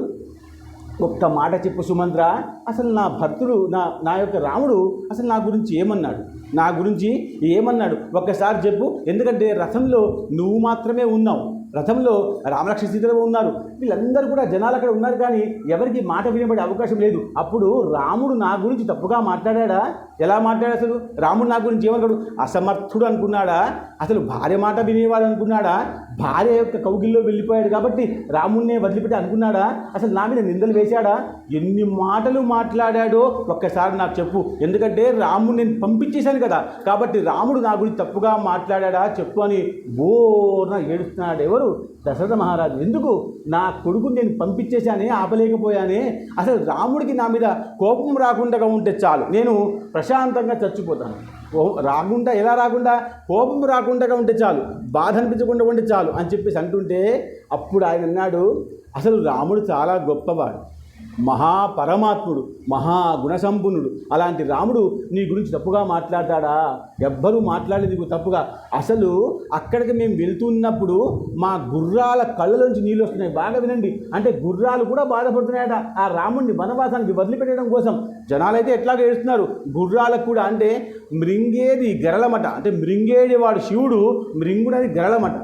ఒక్క మాట చెప్పు సుమంత్ర, అసలు నా భర్తుడు నా యొక్క రాముడు అసలు నా గురించి ఏమన్నాడు ఒక్కసారి చెప్పు. ఎందుకంటే రథంలో నువ్వు మాత్రమే ఉన్నావు, రథంలో రామలక్ష్మణ సీతలు ఉన్నారు, వీళ్ళందరూ కూడా జనాలు అక్కడ ఉన్నారు, కానీ ఎవరికి మాట వినబడే అవకాశం లేదు. అప్పుడు రాముడు నా గురించి తప్పుగా మాట్లాడా? ఎలా మాట్లాడాడు? అసలు రాముడు నా గురించి ఏమన్నాడు? అసమర్థుడు అనుకున్నాడా? అసలు భార్య మాట వినేవాడు అనుకున్నాడా? భార్య యొక్క కౌగిల్లో వెళ్ళిపోయాడు కాబట్టి రాముడినే వదిలిపెట్టి అనుకున్నాడా? అసలు నా మీద నిందలు వేశాడా? ఎన్ని మాటలు మాట్లాడాడో ఒక్కసారి నాకు చెప్పు. ఎందుకంటే రాముడు నేను పంపించేశాను కదా, కాబట్టి రాముడు నా గురించి తప్పుగా మాట్లాడా చెప్పు అని బోర్న ఏడుస్తున్నాడు. ఎవరు? దశరథ మహారాజు. ఎందుకు? నా కొడుకుని నేను పంపించేశానే, ఆపలేకపోయానే. అసలు రాముడికి నా మీద కోపం రాకుండా ఉంటే చాలు, నేను ప్రశాంతంగా చచ్చిపోతాను. రాకుండా ఎలా రాకుండా? కోపం రాకుండా ఉంటే చాలు, బాధ అనిపించకుండా ఉంటే చాలు అని చెప్పేసి అంటుంటే అప్పుడు ఆయన అన్నాడు, అసలు రాముడు చాలా గొప్పవాడు, మహాపరమాత్ముడు, మహాగుణసంపన్నుడు. అలాంటి రాముడు నీ గురించి తప్పుగా మాట్లాడతాడా? ఎవ్వరూ మాట్లాడేది నీకు తప్పుగా. అసలు అక్కడికి మేము వెళ్తున్నప్పుడు మా గుర్రాల కళ్ళలోంచి నీళ్ళు వస్తున్నాయి. బాగా వినండి. అంటే గుర్రాలు కూడా బాధపడుతున్నాయట ఆ రాముడిని వనవాసానికి వదిలిపెట్టడం కోసం. జనాలైతే ఎట్లాగో ఏడుస్తున్నారు, గుర్రాలకు కూడా. అంటే మృంగేది గరళమట, అంటే మృంగేది వాడు శివుడు, మృంగునది గరళమట.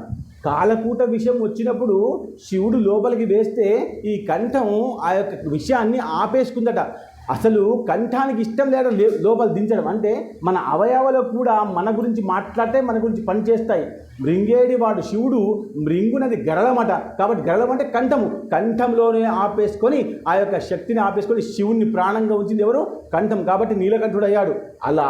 కాలకూట విషయం వచ్చినప్పుడు శివుడు లోపలికి వేస్తే ఈ కంఠం ఆ యొక్క విషయాన్ని ఆపేసుకుందట. అసలు కంఠానికి ఇష్టం లేదా లోపల దించడం. అంటే మన అవయవాలు కూడా మన గురించి మాట్లాడితే మన గురించి పనిచేస్తాయి. మృంగేడి వాడు శివుడు, మృంగునది గరళమట. కాబట్టి గరళం అంటే కంఠము, కంఠంలోనే ఆపేసుకొని ఆ యొక్క శక్తిని ఆపేసుకొని శివుణ్ణి ప్రాణంగా ఉంచింది ఎవరు? కంఠం. కాబట్టి నీలకంఠుడు అయ్యాడు. అలా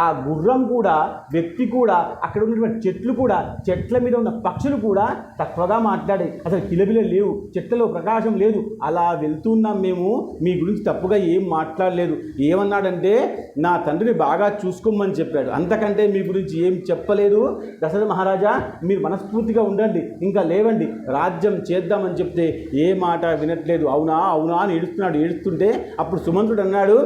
ఆ గుర్రం కూడా, వ్యక్తి కూడా, అక్కడ ఉన్నటువంటి చెట్లు కూడా, చెట్ల మీద ఉన్న పక్షులు కూడా తక్కువగా మాట్లాడాయి. అసలు కిలబిల లేవు, చెట్లలో ప్రకాశం లేదు. అలా వెళ్తున్నాం మేము, మీ గురించి తప్పుగా ఏం మాట్లాడలేదు. ఏమన్నాడంటే నా తండ్రిని బాగా చూసుకోమని చెప్పాడు, అంతకంటే మీ గురించి ఏం చెప్పలేదు. దశరథ మహారాజా, మీరు మనస్ఫూర్తిగా ఉండండి, ఇంకా లేవండి, రాజ్యం చేద్దామని చెప్తే ఏ మాట వినట్లేదు. అవునా అవునా అని ఏడుస్తున్నాడు. ఏడుస్తుంటే అప్పుడు సుమంత్రుడు అన్నాడు,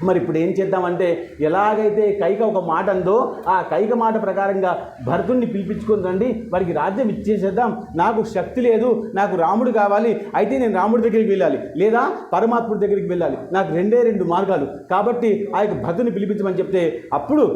మరి ఇప్పుడు ఏం చేద్దామంటే, ఎలాగైతే కైక ఒక మాట అందో ఆ కైక మాట ప్రకారంగా భరతుడిని పిలిపించుకొని రండి, వారికి రాజ్యం ఇచ్చేసేద్దాం. నాకు శక్తి లేదు, నాకు రాముడు కావాలి, అయితే నేను రాముడి దగ్గరికి వెళ్ళాలి లేదా పరమాత్ముడి దగ్గరికి వెళ్ళాలి, నాకు రెండే రెండు మార్గాలు. కాబట్టి ఆ యొక్క భరతుడిని పిలిపించమని చెప్తే అప్పుడు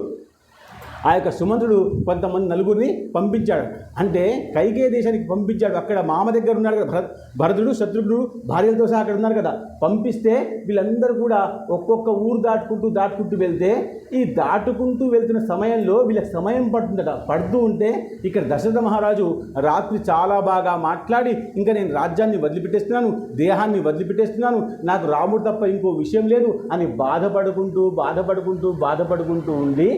ఆ యొక్క సుమంత్రుడు కొంతమంది నలుగురిని పంపించాడు. అంటే కైకేయ దేశానికి పంపించాడు. అక్కడ మామ దగ్గర ఉన్నాడు కదా భరతుడు, శత్రుఘ్నుడు భార్యలతో సహా అక్కడ ఉన్నారు కదా. పంపిస్తే వీళ్ళందరూ కూడా ఒక్కొక్క ఊరు దాటుకుంటూ వెళ్తే ఈ దాటుకుంటూ వెళ్తున్న సమయంలో వీళ్ళకి సమయం పడుతుందట. పడుతూ ఉంటే ఇక్కడ దశరథ మహారాజు రాత్రి చాలా బాగా మాట్లాడి, ఇంకా నేను రాజ్యాన్ని వదిలిపెట్టేస్తున్నాను, దేహాన్ని వదిలిపెట్టేస్తున్నాను, నాకు రాముడు తప్ప ఇంకో విషయం లేదు అని బాధపడుకుంటూ ఉండి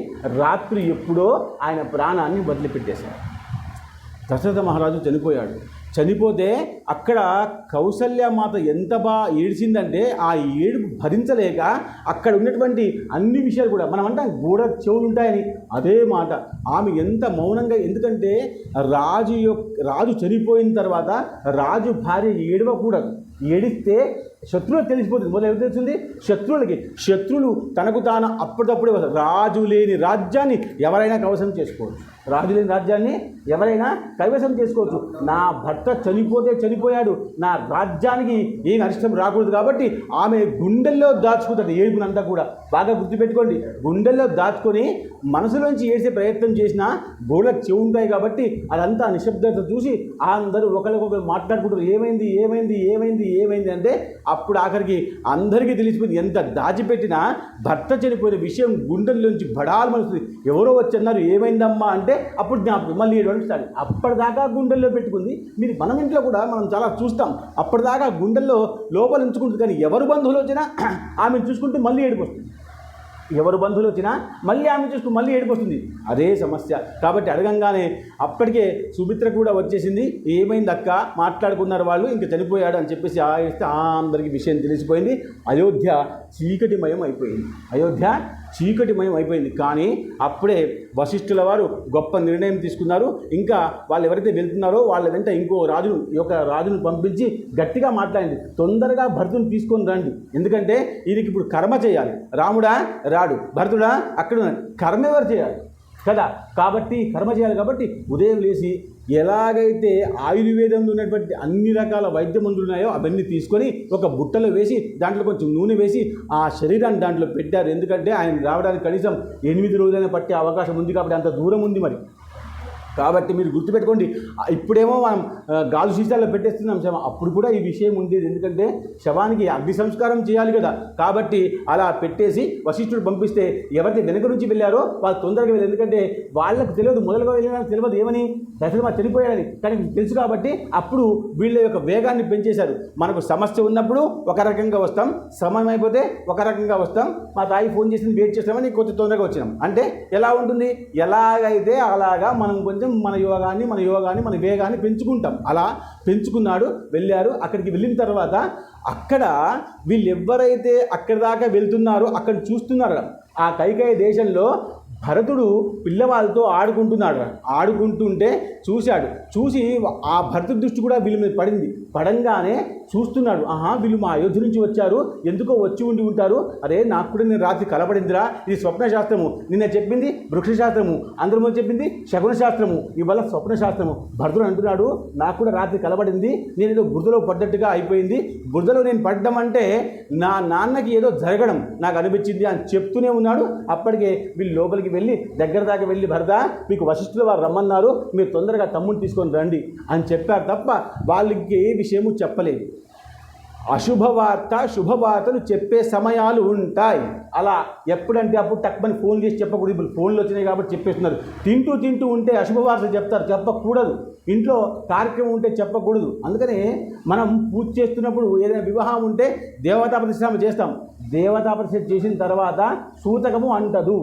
రాత్రి ఎప్పుడో ఆయన ప్రాణాన్ని వదిలిపెట్టేశాడు. దశరథ మహారాజు చనిపోయాడు. చనిపోతే అక్కడ కౌసల్యమాత ఎంత ఏడ్చిందంటే ఆ ఏడుపు భరించలేక అక్కడ ఉన్నటువంటి అన్ని విషయాలు కూడా, మనం అంటాం గూఢ చెవులు ఉంటాయని, అదే మాట ఆమె ఎంత మౌనంగా. ఎందుకంటే రాజు చనిపోయిన తర్వాత రాజు భార్య ఏడవకూడదు. ఏడిస్తే శత్రువులకు తెలిసిపోతుంది. మొదలు ఎవరు తెలుస్తుంది? శత్రువులకి. శత్రువులు తనకు తాను అప్పటికప్పుడే రాజు లేని రాజ్యాన్ని ఎవరైనా కైవసం చేసుకోవచ్చు. రాజు లేని రాజ్యాన్ని ఎవరైనా కైవసం చేసుకోవచ్చు. నా భర్త చనిపోతే చనిపోయాడు, నా రాజ్యానికి ఏం అరిష్టం రాకూడదు కాబట్టి ఆమె గుండెల్లో దాచుకుంటుంది ఏడుపునంతా కూడా. బాగా గుర్తుపెట్టుకోండి, గుండెల్లో దాచుకొని మనసులోంచి ఏడ్చే ప్రయత్నం చేసినా గోడలకు చెవు ఉంటాయి కాబట్టి అదంతా నిశ్శబ్దత చూసి అందరూ ఒకరికొకరు మాట్లాడుకుంటారు. ఏమైంది అంటే అప్పుడు ఆఖరికి అందరికీ తెలిసిపోయింది. ఎంత దాచిపెట్టినా భర్త చనిపోయిన విషయం గుండెల్లోంచి బడాలు మనసు. ఎవరో వచ్చి అన్నారు ఏమైందమ్మా అంటే అప్పుడు జ్ఞాపకం మళ్ళీ ఏడవడం స్టార్ట్. అప్పటిదాకా గుండెల్లో పెట్టుకుంది. మీరు మనం ఇంట్లో కూడా మనం చాలా చూస్తాం, అప్పటిదాకా గుండెల్లో లోపల ఉంచుకుంటుంది. కానీ ఎవరు బంధువులు వచ్చినా ఆమెను చూసుకుంటూ మళ్ళీ ఏడుపు వస్తుంది. ఎవరు బంధువులు వచ్చినా మళ్ళీ ఆమె చూసుకుని మళ్ళీ ఏడుకొస్తుంది. అదే సమస్య. కాబట్టి అడగంగానే అప్పటికే సుమిత్ర కూడా వచ్చేసింది. ఏమైంది అక్క, మాట్లాడుకున్నారు వాళ్ళు, ఇంక చనిపోయాడు అని చెప్పేసి ఆగిస్తే అందరికీ విషయం తెలిసిపోయింది. అయోధ్య చీకటిమయం అయిపోయింది. కానీ అప్పుడే వశిష్ఠుల వారు గొప్ప నిర్ణయం తీసుకున్నారు. ఇంకా వాళ్ళు ఎవరైతే వెళ్తున్నారో వాళ్ళ వెంట ఇంకో రాజును పంపించి గట్టిగా మాట్లాడింది, తొందరగా భరతుని తీసుకొని రండి, ఎందుకంటే ఈయనకి ఇప్పుడు కర్మ చేయాలి. రాముడా రాడు, భరతుడా అక్కడ కర్మ ఎవరు చేయాలి కదా, కాబట్టి కర్మ చేయాలి. కాబట్టి ఉదయం లేచి ఎలాగైతే ఆయుర్వేదంలో ఉన్నటువంటి అన్ని రకాల వైద్య మందులు ఉన్నాయో అవన్నీ తీసుకొని ఒక బుట్టలో వేసి దాంట్లో కొంచెం నూనె వేసి ఆ శరీరాన్ని దాంట్లో పెట్టారు. ఎందుకంటే ఆయన రావడానికి కనీసం 8 రోజులైనా పట్టే అవకాశం ఉంది కాబట్టి అంత దూరం ఉంది. మరి కాబట్టి మీరు గుర్తుపెట్టుకోండి. ఇప్పుడేమో మనం గాజు సీసాల్లో పెట్టేస్తున్నాం శవం, అప్పుడు కూడా ఈ విషయం ఉండేది. ఎందుకంటే శవానికి అగ్ని సంస్కారం చేయాలి కదా, కాబట్టి అలా పెట్టేసి వశిష్ఠుడు పంపిస్తే ఎవరైతే వెనక నుంచి వెళ్ళారో వాళ్ళు తొందరగా వెళ్ళారు. ఎందుకంటే వాళ్ళకు తెలియదు, మొదలుగా వెళ్ళిన తెలియదు ఏమని దశరథ చనిపోయాడని, కానీ తెలుసు కాబట్టి అప్పుడు వీళ్ళ యొక్క వేగాన్ని పెంచేశారు. మనకు సమస్య ఉన్నప్పుడు ఒక రకంగా వస్తాం, సమయం అయిపోతే ఒక రకంగా వస్తాం. మా తాయి ఫోన్ చేసింది వెయిట్ చేస్తామని కొంచెం తొందరగా వచ్చినాం అంటే ఎలా ఉంటుంది? ఎలాగైతే అలాగా మనం కొంచెం మన యోగాన్ని మన వేగాన్ని పెంచుకుంటాం. అలా పెంచుకున్నాడు, వెళ్ళారు. అక్కడికి వెళ్ళిన తర్వాత అక్కడ వీళ్ళు ఎవరైతే అక్కడి దాకా వెళ్తున్నారో అక్కడ చూస్తున్నారు. ఆ కైకేయి దేశంలో భరతుడు పిల్లవాళ్ళతో ఆడుకుంటున్నాడు. ఆడుకుంటుంటే చూశాడు. చూసి ఆ భరతుడి దృష్టి కూడా వీళ్ళ మీద పడింది. పడంగానే చూస్తున్నాడు, ఆహా వీళ్ళు మా అయోధ్య నుంచి వచ్చారు, ఎందుకో వచ్చి ఉంటారు. అరే నాకు కూడా నేను రాత్రి కలపడిందిరా, ఇది స్వప్న శాస్త్రము, నిన్న చెప్పింది వృక్షశాస్త్రము, అందరి ముందు చెప్పింది శకున శాస్త్రము, ఇవాళ స్వప్న శాస్త్రము. భరతుడు అంటున్నాడు, నాకు కూడా రాత్రి కలపడింది, నేను ఏదో బురదలో పడ్డట్టుగా అయిపోయింది. బురదలో నేను పడ్డం అంటే నా నాన్నకి ఏదో జరగడం నాకు అనిపించింది అని చెప్తూనే ఉన్నాడు. అప్పటికే వీళ్ళు లోపలికి వెళ్ళి దగ్గర దాకా వెళ్ళి, భరత మీకు వశిష్ఠుల వారు రమ్మన్నారు, మీరు తొందరగా తమ్ముడిని తీసుకొని రండి అని చెప్పారు తప్ప వాళ్ళకి ఏ విషయము చెప్పలేదు. అశుభవార్త శుభవార్తలు చెప్పే సమయాలు ఉంటాయి. అలా ఎప్పుడంటే అప్పుడు టక్మని ఫోన్ చేసి చెప్పకూడదు. ఇప్పుడు ఫోన్లు వచ్చినాయి కాబట్టి చెప్పేస్తున్నారు. తింటూ ఉంటే అశుభవార్తలు చెప్తారు, చెప్పకూడదు. ఇంట్లో కార్యక్రమం ఉంటే చెప్పకూడదు. అందుకని మనం పూజ చేస్తున్నప్పుడు ఏదైనా వివాహం ఉంటే దేవతా ప్రతిష్ఠాపన చేస్తాం. దేవతా ప్రతిష్ఠ చేసిన తర్వాత సూతకము అంటదు,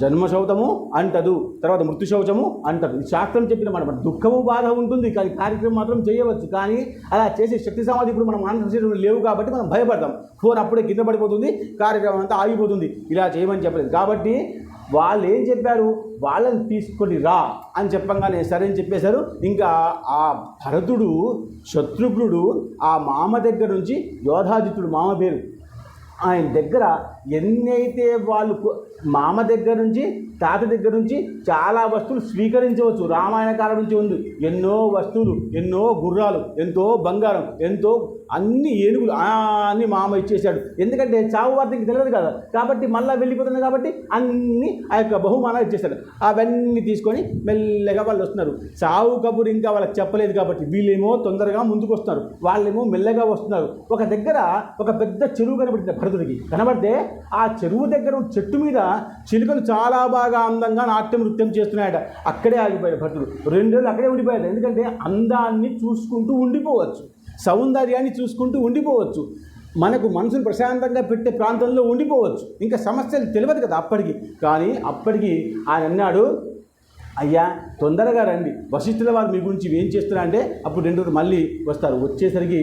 జన్మశౌచము అంటదు, తర్వాత మృత్యు శౌచము అంటదు. ఇది శాస్త్రం చెప్పిన మాట. దుఃఖము బాధ ఉంటుంది కానీ కార్యక్రమం మాత్రం చేయవచ్చు. కానీ అలా చేసే శక్తి సమాధి ఇప్పుడు మనం మానసిక లేవు కాబట్టి మనం భయపడతాం. ఫోన్ అప్పుడే కింద పడిపోతుంది, కార్యక్రమం అంతా ఆగిపోతుంది. ఇలా చేయమని చెప్పలేదు. కాబట్టి వాళ్ళు ఏం చెప్పారు, వాళ్ళని తీసుకొని రా అని చెప్పంగానే సరే అని చెప్పేశారు. ఇంకా ఆ భరతుడు శత్రుఘ్నుడు ఆ మామ దగ్గర నుంచి, యోధాజిత్తుడు మామ పేరు, ఆయన దగ్గర ఎన్నైతే వాళ్ళు మామ దగ్గర నుంచి తాత దగ్గర నుంచి చాలా వస్తువులు స్వీకరించవచ్చు. రామాయణ కాలం నుంచి ఉంది. ఎన్నో వస్తువులు, ఎన్నో గుర్రాలు, ఎంతో బంగారం, ఎంతో అన్ని ఏనుగులు అన్ని మామ ఇచ్చేశాడు. ఎందుకంటే చావు వార్తకి తెలియదు కదా, కాబట్టి మళ్ళీ వెళ్ళిపోతుంది కాబట్టి అన్ని ఆ యొక్క బహుమానాలు ఇచ్చేశాడు. అవన్నీ తీసుకొని మెల్లగా వాళ్ళు వస్తున్నారు. చావు కబురు ఇంకా వాళ్ళకి చెప్పలేదు కాబట్టి వీళ్ళేమో తొందరగా ముందుకు వస్తున్నారు, వాళ్ళేమో మెల్లగా వస్తున్నారు. ఒక దగ్గర ఒక పెద్ద చెరువు కనబడింది భరతుడికి. కనబడితే ఆ చెరువు దగ్గర చెట్టు మీద చిలుకలు చాలా బాగా అందంగా నాట్యం నృత్యం చేస్తున్నాయట. అక్కడే ఆగిపోయాడు భరతుడు. 2 రోజులు అక్కడే ఉండిపోయాడు. ఎందుకంటే అందాన్ని చూసుకుంటూ ఉండిపోవచ్చు, సౌందర్యాన్ని చూసుకుంటూ ఉండిపోవచ్చు, మనకు మనసును ప్రశాంతంగా పెట్టే ప్రాంతంలో ఉండిపోవచ్చు. ఇంకా సమస్యలు తెలియదు కదా అప్పటికి. కానీ అప్పటికి ఆయన అన్నాడు, అయ్యా తొందరగా రండి, వశిష్ఠుల వారు మీ గురించి ఏం చేస్తున్నారంటే అప్పుడు 2 రోజులు మళ్ళీ వస్తారు. వచ్చేసరికి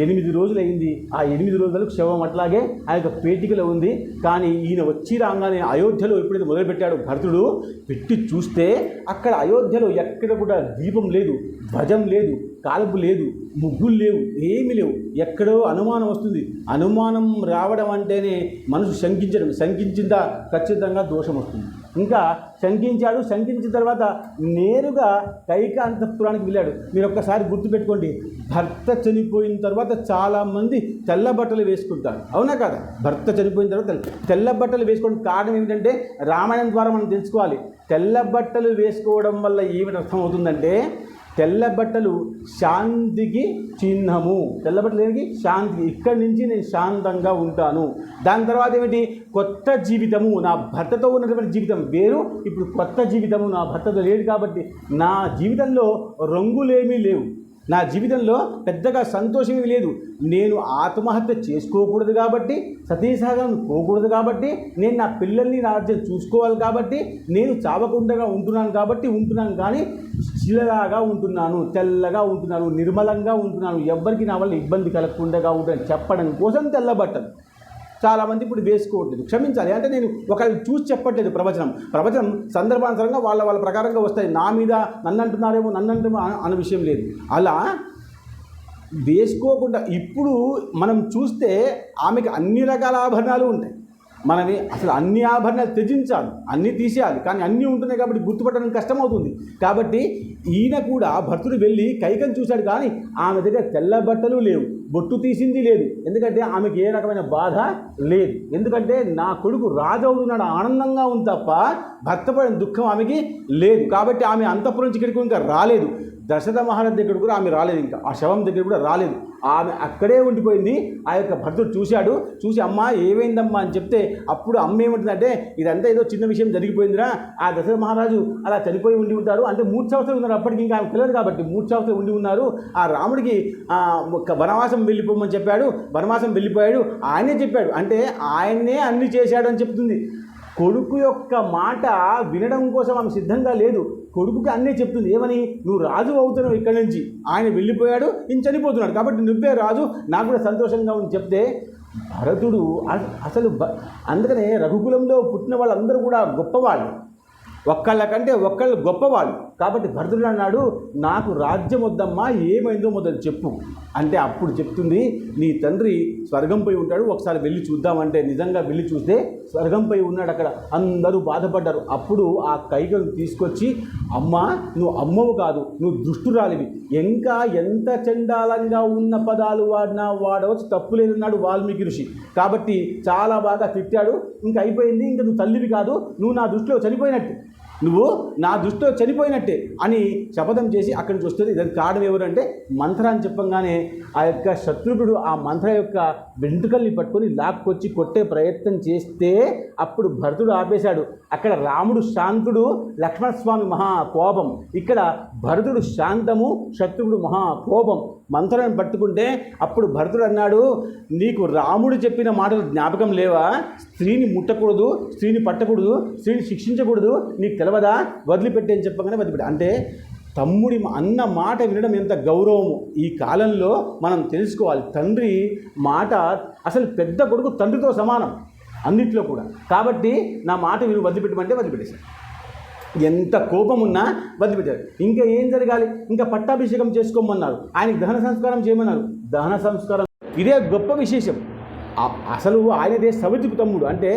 8 రోజులు అయింది. ఆ 8 రోజులకు శవం అట్లాగే ఆ యొక్క పేటికలో ఉంది. కానీ ఈయన వచ్చి రాగానే అయోధ్యలో ఎప్పుడైతే మొదలుపెట్టాడు భరతుడు, పెట్టి చూస్తే అక్కడ అయోధ్యలో ఎక్కడ కూడా దీపం లేదు, ధ్వజం లేదు, కాలుపు లేదు, ముగ్గులు లేవు, ఏమీ లేవు. ఎక్కడో అనుమానం వస్తుంది. అనుమానం రావడం అంటేనే మనసు శంకించడం, శంకించిందా ఖచ్చితంగా దోషం వస్తుంది. ఇంకా శంకించాడు. శంకించిన తర్వాత నేరుగా కైక అంతఃపురానికి వెళ్ళాడు. మీరు ఒక్కసారి గుర్తుపెట్టుకోండి, భర్త చనిపోయిన తర్వాత చాలామంది తెల్ల బట్టలు వేసుకుంటారు, అవునా కదా? భర్త చనిపోయిన తర్వాత తెల్ల బట్టలు వేసుకోవడం కారణం ఏమిటంటే రామాయణం ద్వారా మనం తెలుసుకోవాలి. తెల్ల బట్టలు వేసుకోవడం వల్ల ఏమిటి అర్థం అవుతుందంటే, తెల్ల బట్టలు శాంతికి చిహ్నము. తెల్ల బట్టలు ఏమిటి? శాంతికి. ఇక్కడి నుంచి నేను శాంతంగా ఉంటాను. దాని తర్వాత ఏమిటి? కొత్త జీవితము. నా భర్తతో ఉన్నటువంటి జీవితం వేరు, ఇప్పుడు కొత్త జీవితము నా భర్తతో లేదు కాబట్టి నా జీవితంలో రంగులేమీ లేవు, నా జీవితంలో పెద్దగా సంతోషమేమీ లేదు. నేను ఆత్మహత్య చేసుకోకూడదు కాబట్టి, సతీసాగం పోకూడదు కాబట్టి, నేను నా పిల్లల్ని నా రాజ్యం చూసుకోవాలి కాబట్టి, నేను చావకుండా ఉంటున్నాను కానీ శిలలాగా ఉంటున్నాను, తెల్లగా ఉంటున్నాను, నిర్మలంగా ఉంటున్నాను, ఎవ్వరికి నా వల్ల ఇబ్బంది కలగకుండా ఉంటాను చెప్పడం కోసం తెల్ల బట్టలు చాలామంది ఇప్పుడు వేసుకోవట్లేదు. క్షమించాలి. అంటే నేను ఒకళ్ళు చూసి చెప్పట్లేదు. ప్రవచనం సందర్భానుసారంగా వాళ్ళ ప్రకారంగా వస్తాయి. నా మీద నన్ను అంటున్నారేమో అన్న విషయం లేదు. అలా వేసుకోకుండా ఇప్పుడు మనం చూస్తే ఆమెకి అన్ని రకాల ఆభరణాలు ఉంటాయి. మనమే అసలు అన్ని ఆభరణాలు త్యజించాలి, అన్నీ తీసేయాలి. కానీ అన్నీ ఉంటున్నాయి కాబట్టి గుర్తుపట్టడం కష్టమవుతుంది. కాబట్టి ఈయన కూడా భర్తుడు వెళ్ళి కైకను చూశాడు, కానీ ఆమె దగ్గర తెల్ల బట్టలు లేవు, బొట్టు తీసింది లేదు. ఎందుకంటే ఆమెకి ఏ రకమైన బాధ లేదు. ఎందుకంటే నా కొడుకు రాజు అవుతున్నాడు ఆనందంగా ఉంది తప్ప భర్త పడిన దుఃఖం ఆమెకి లేదు. కాబట్టి ఆమె అంతఃపురం నుంచి ఇక్కడికి ఇంకా రాలేదు. దశరథ మహారాజు దగ్గర కూడా ఆమె రాలేదు, ఇంకా ఆ శవం దగ్గర కూడా రాలేదు. ఆమె అక్కడే ఉండిపోయింది. ఆ యొక్క భర్తుడు చూశాడు, చూసి అమ్మ ఏమైందమ్మా అని చెప్తే అప్పుడు అమ్మ ఏమంటుందంటే ఇదంతా ఏదో చిన్న విషయం జరిగిపోయిందిరా, ఆ దశరథ మహారాజు అలా చనిపోయి ఉండి ఉంటారు, అంటే 3 సంవత్సరాలు ఉన్నారు అప్పటికి, ఇంకా ఆమె తెలియదు కాబట్టి 3 సంవత్సరాలు ఉండి ఉన్నారు. ఆ రాముడికి వనవాసం వెళ్ళిపోమని చెప్పాడు, వనవాసం వెళ్ళిపోయాడు, ఆయనే చెప్పాడు, అంటే ఆయన్నే అన్ని చేశాడు అని చెప్తుంది. కొడుకు యొక్క మాట వినడం కోసం ఆమె సిద్ధంగా లేదు. కొడుకుకి అన్నీ చెప్తుంది, ఏమని, నువ్వు రాజు అవుతున్నావు ఇక్కడి నుంచి, ఆయన వెళ్ళిపోయాడు, ఈయన చనిపోతున్నాడు, కాబట్టి నువ్వే రాజు, నాకు కూడా సంతోషంగా ఉంది చెప్తే భరతుడు అసలు అందుకనే రఘుకులంలో పుట్టిన వాళ్ళందరూ కూడా గొప్పవాళ్ళు, ఒక్కళ్ళకంటే ఒక్కళ్ళు గొప్పవాళ్ళు. కాబట్టి భరతుడు అన్నాడు, నాకు రాజ్యం వద్దమ్మా, ఏమైందో మొదలు చెప్పు అంటే అప్పుడు చెప్తుంది, నీ తండ్రి స్వర్గంపై ఉంటాడు, ఒకసారి వెళ్ళి చూద్దామంటే నిజంగా వెళ్ళి చూస్తే స్వర్గంపై ఉన్నాడు అక్కడ. అందరూ బాధపడ్డారు. అప్పుడు ఆ కైకను తీసుకొచ్చి, అమ్మా నువ్వు అమ్మవు కాదు, నువ్వు దుష్టురాలివి, ఇంకా ఎంత చండాలంగా ఉన్న పదాలు వాడవచ్చు, తప్పు లేదన్నాడు వాల్మీకి ఋషి. కాబట్టి చాలా బాగా తిట్టాడు. ఇంకా అయిపోయింది, ఇంకా నువ్వు తల్లివి కాదు, నువ్వు నా దృష్టిలో చనిపోయినట్టు, నువ్వు నా దృష్టిలో చనిపోయినట్టే అని శపథం చేసి అక్కడి నుంచి వస్తుంది. దానికి కారణం ఎవరంటే మంత్రాన్ని చెప్పంగానే ఆ యొక్క శత్రుఘ్నుడు ఆ మంత్ర యొక్క వెంట్రుకల్ని పట్టుకొని లాక్కొచ్చి కొట్టే ప్రయత్నం చేస్తే అప్పుడు భరతుడు ఆపేశాడు. అక్కడ రాముడు శాంతుడు, లక్ష్మణస్వామి మహా కోపం. ఇక్కడ భరతుడు శాంతము, శత్రుఘ్నుడు మహా కోపం. మంత్రాన్ని పట్టుకుంటే అప్పుడు భరతుడు అన్నాడు, నీకు రాముడు చెప్పిన మాటలు జ్ఞాపకం లేవా? స్త్రీని ముట్టకూడదు, స్త్రీని పట్టకూడదు, స్త్రీని శిక్షించకూడదు, నీకు తెలవదా? వదిలిపెట్టి అని చెప్పగానే వదిలిపెట్టి. అంటే తమ్ముడి అన్న మాట వినడం ఎంత గౌరవము ఈ కాలంలో మనం తెలుసుకోవాలి. తండ్రి మాట అసలు పెద్ద కొడుకు తండ్రితో సమానం అన్నిట్లో కూడా. కాబట్టి నా మాట విను, వదిలిపెట్టమంటే వదిలిపెట్టేశారు. ఎంత కోపం ఉన్నా వదిలిపెట్టారు. ఇంకా ఏం జరగాలి? ఇంకా పట్టాభిషేకం చేసుకోమన్నారు, ఆయనకి దహన సంస్కారం చేయమన్నారు. దహన సంస్కారం ఇదే గొప్ప విశేషం. అసలు ఆయనదే సవితికు తమ్ముడు, అంటే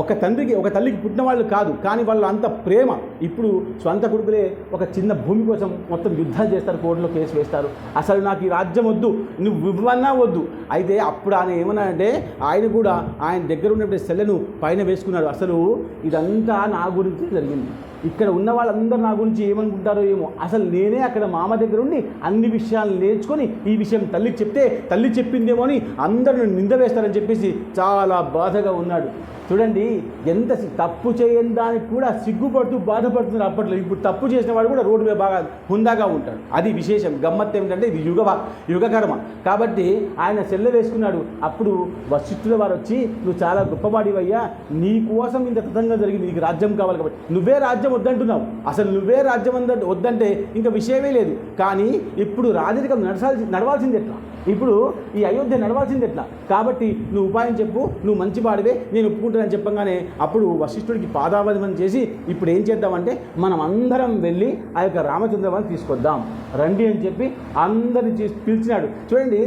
ఒక తండ్రికి ఒక తల్లికి పుట్టిన వాళ్ళు కాదు, కానీ వాళ్ళు అంత ప్రేమ. ఇప్పుడు స్వంత కొడుకులే ఒక చిన్న భూమి కోసం మొత్తం యుద్ధాలు చేస్తారు, కోర్టులో కేసు వేస్తారు. అసలు నాకు ఈ రాజ్యం వద్దు, నువ్వు ఇవ్వన్నా వద్దు. అయితే అప్పుడు ఆయన ఏమన్నా అంటే ఆయన కూడా ఆయన దగ్గర ఉన్నప్పుడు సెల్లను పైన వేసుకున్నాడు. అసలు ఇదంతా నా గురించి జరిగింది, ఇక్కడ ఉన్న వాళ్ళందరూ నా గురించి ఏమనుకుంటారో ఏమో, అసలు నేనే అక్కడ మామ దగ్గర ఉండి అన్ని విషయాలు నేర్చుకొని ఈ విషయం తల్లికి చెప్తే తల్లి చెప్పిందేమో అని అందరూ నింద వేస్తారని చెప్పేసి చాలా బాధగా ఉన్నాడు. చూడండి, ఎంత తప్పు చేయని దానికి కూడా సిగ్గుపడుతూ బాధపడుతున్నారు అప్పట్లో. ఇప్పుడు తప్పు చేసిన వాడు కూడా రోడ్డు మీద బాగా హుందాగా ఉంటాడు. అది విశేషం. గమ్మత్తు ఏమిటంటే ఇది యుగకర్మ. కాబట్టి ఆయన సెల్ల వేసుకున్నాడు. అప్పుడు వశిష్ఠుల వారు వచ్చి, నువ్వు చాలా గొప్పవాడివయ్యా, నీ కోసం ఇంత తతంగా జరిగింది, నీకు రాజ్యం కావాలి కాబట్టి నువ్వే రాజ్యం వద్దంటున్నావు. అసలు నువ్వే రాజ్యం వద్దంటే ఇంకా విషయమే లేదు. కానీ ఇప్పుడు రాజరికం నడవాల్సింది ఎట్లా? ఇప్పుడు ఈ అయోధ్య నడవాల్సింది ఎట్లా? కాబట్టి నువ్వు ఉపాయం చెప్పు, నువ్వు మంచి వాడివే, నేను ఒప్పుకుంటానని చెప్పగానే అప్పుడు వశిష్ఠుడికి పాదావధనం చేసి, ఇప్పుడు ఏం చేద్దామంటే మనం అందరం వెళ్ళి ఆ యొక్క రామచంద్రవాన్ని తీసుకొద్దాం రండి అని చెప్పి అందరిని పిలిచినాడు. చూడండి,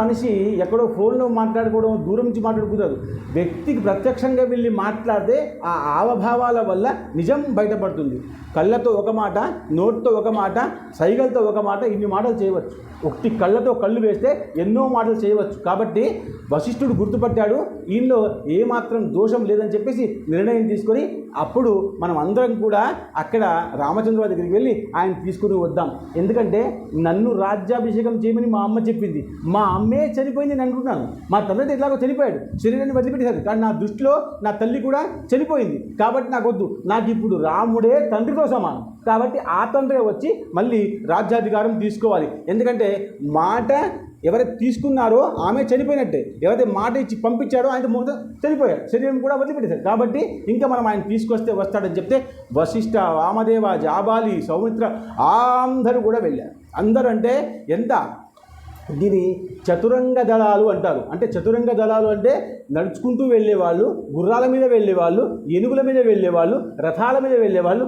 మనిషి ఎక్కడో ఫోన్లో మాట్లాడుకోవడం, దూరం నుంచి మాట్లాడుకుంటారు. వ్యక్తికి ప్రత్యక్షంగా వెళ్ళి మాట్లాడితే ఆ ఆవభావాల వల్ల నిజం బయటపడుతుంది. కళ్ళతో ఒక మాట, నోటితో ఒక మాట, సైగలతో ఒక మాట, ఇన్ని మాటలు చేయవచ్చు. ఒకటి కళ్ళతో కళ్ళు వేస్తే ఎన్నో మాటలు చేయవచ్చు. కాబట్టి వశిష్ఠుడు గుర్తుపట్టాడు, ఈయనలో ఏమాత్రం దోషం లేదని చెప్పేసి నిర్ణయం తీసుకొని అప్పుడు మనం అందరం కూడా అక్కడ రామచంద్ర దగ్గరికి వెళ్ళి ఆయన తీసుకుని వద్దాం. ఎందుకంటే నన్ను రాజ్యాభిషేకం చేయమని మా అమ్మ చెప్పింది, మా అమ్మే చనిపోయింది నేను అనుకుంటున్నాను. మా తండ్రి ఎట్లాగో చనిపోయాడు, శరీరాన్ని వదిలిపెట్టేశారు, కానీ నా దృష్టిలో నా తల్లి కూడా చనిపోయింది. కాబట్టి నాకు వద్దు, నాకు ఇప్పుడు రాముడే తండ్రితో సమానం. కాబట్టి ఆ తండ్రి వచ్చి మళ్ళీ రాజ్యాధికారం తీసుకోవాలి. ఎందుకంటే మాట ఎవరైతే తీసుకున్నారో ఆమె చనిపోయినట్టే, ఎవరైతే మాట ఇచ్చి పంపించారో ఆయన మొత్తం చనిపోయారు, శరీరం కూడా వదిలిపెట్టేశారు. కాబట్టి ఇంకా మనం ఆయన తీసుకొస్తే వస్తాడని చెప్తే వశిష్ఠ, వామదేవ, జాబాలి, సౌమిత్ర అందరూ కూడా వెళ్ళారు. అందరూ అంటే ఎంత, దీని చతురంగ దళాలు అంటారు. అంటే చతురంగ దళాలు అంటే నడుచుకుంటూ వెళ్ళేవాళ్ళు, గుర్రాల మీద వెళ్ళేవాళ్ళు, ఏనుగుల మీద వెళ్ళేవాళ్ళు, రథాల మీద వెళ్ళేవాళ్ళు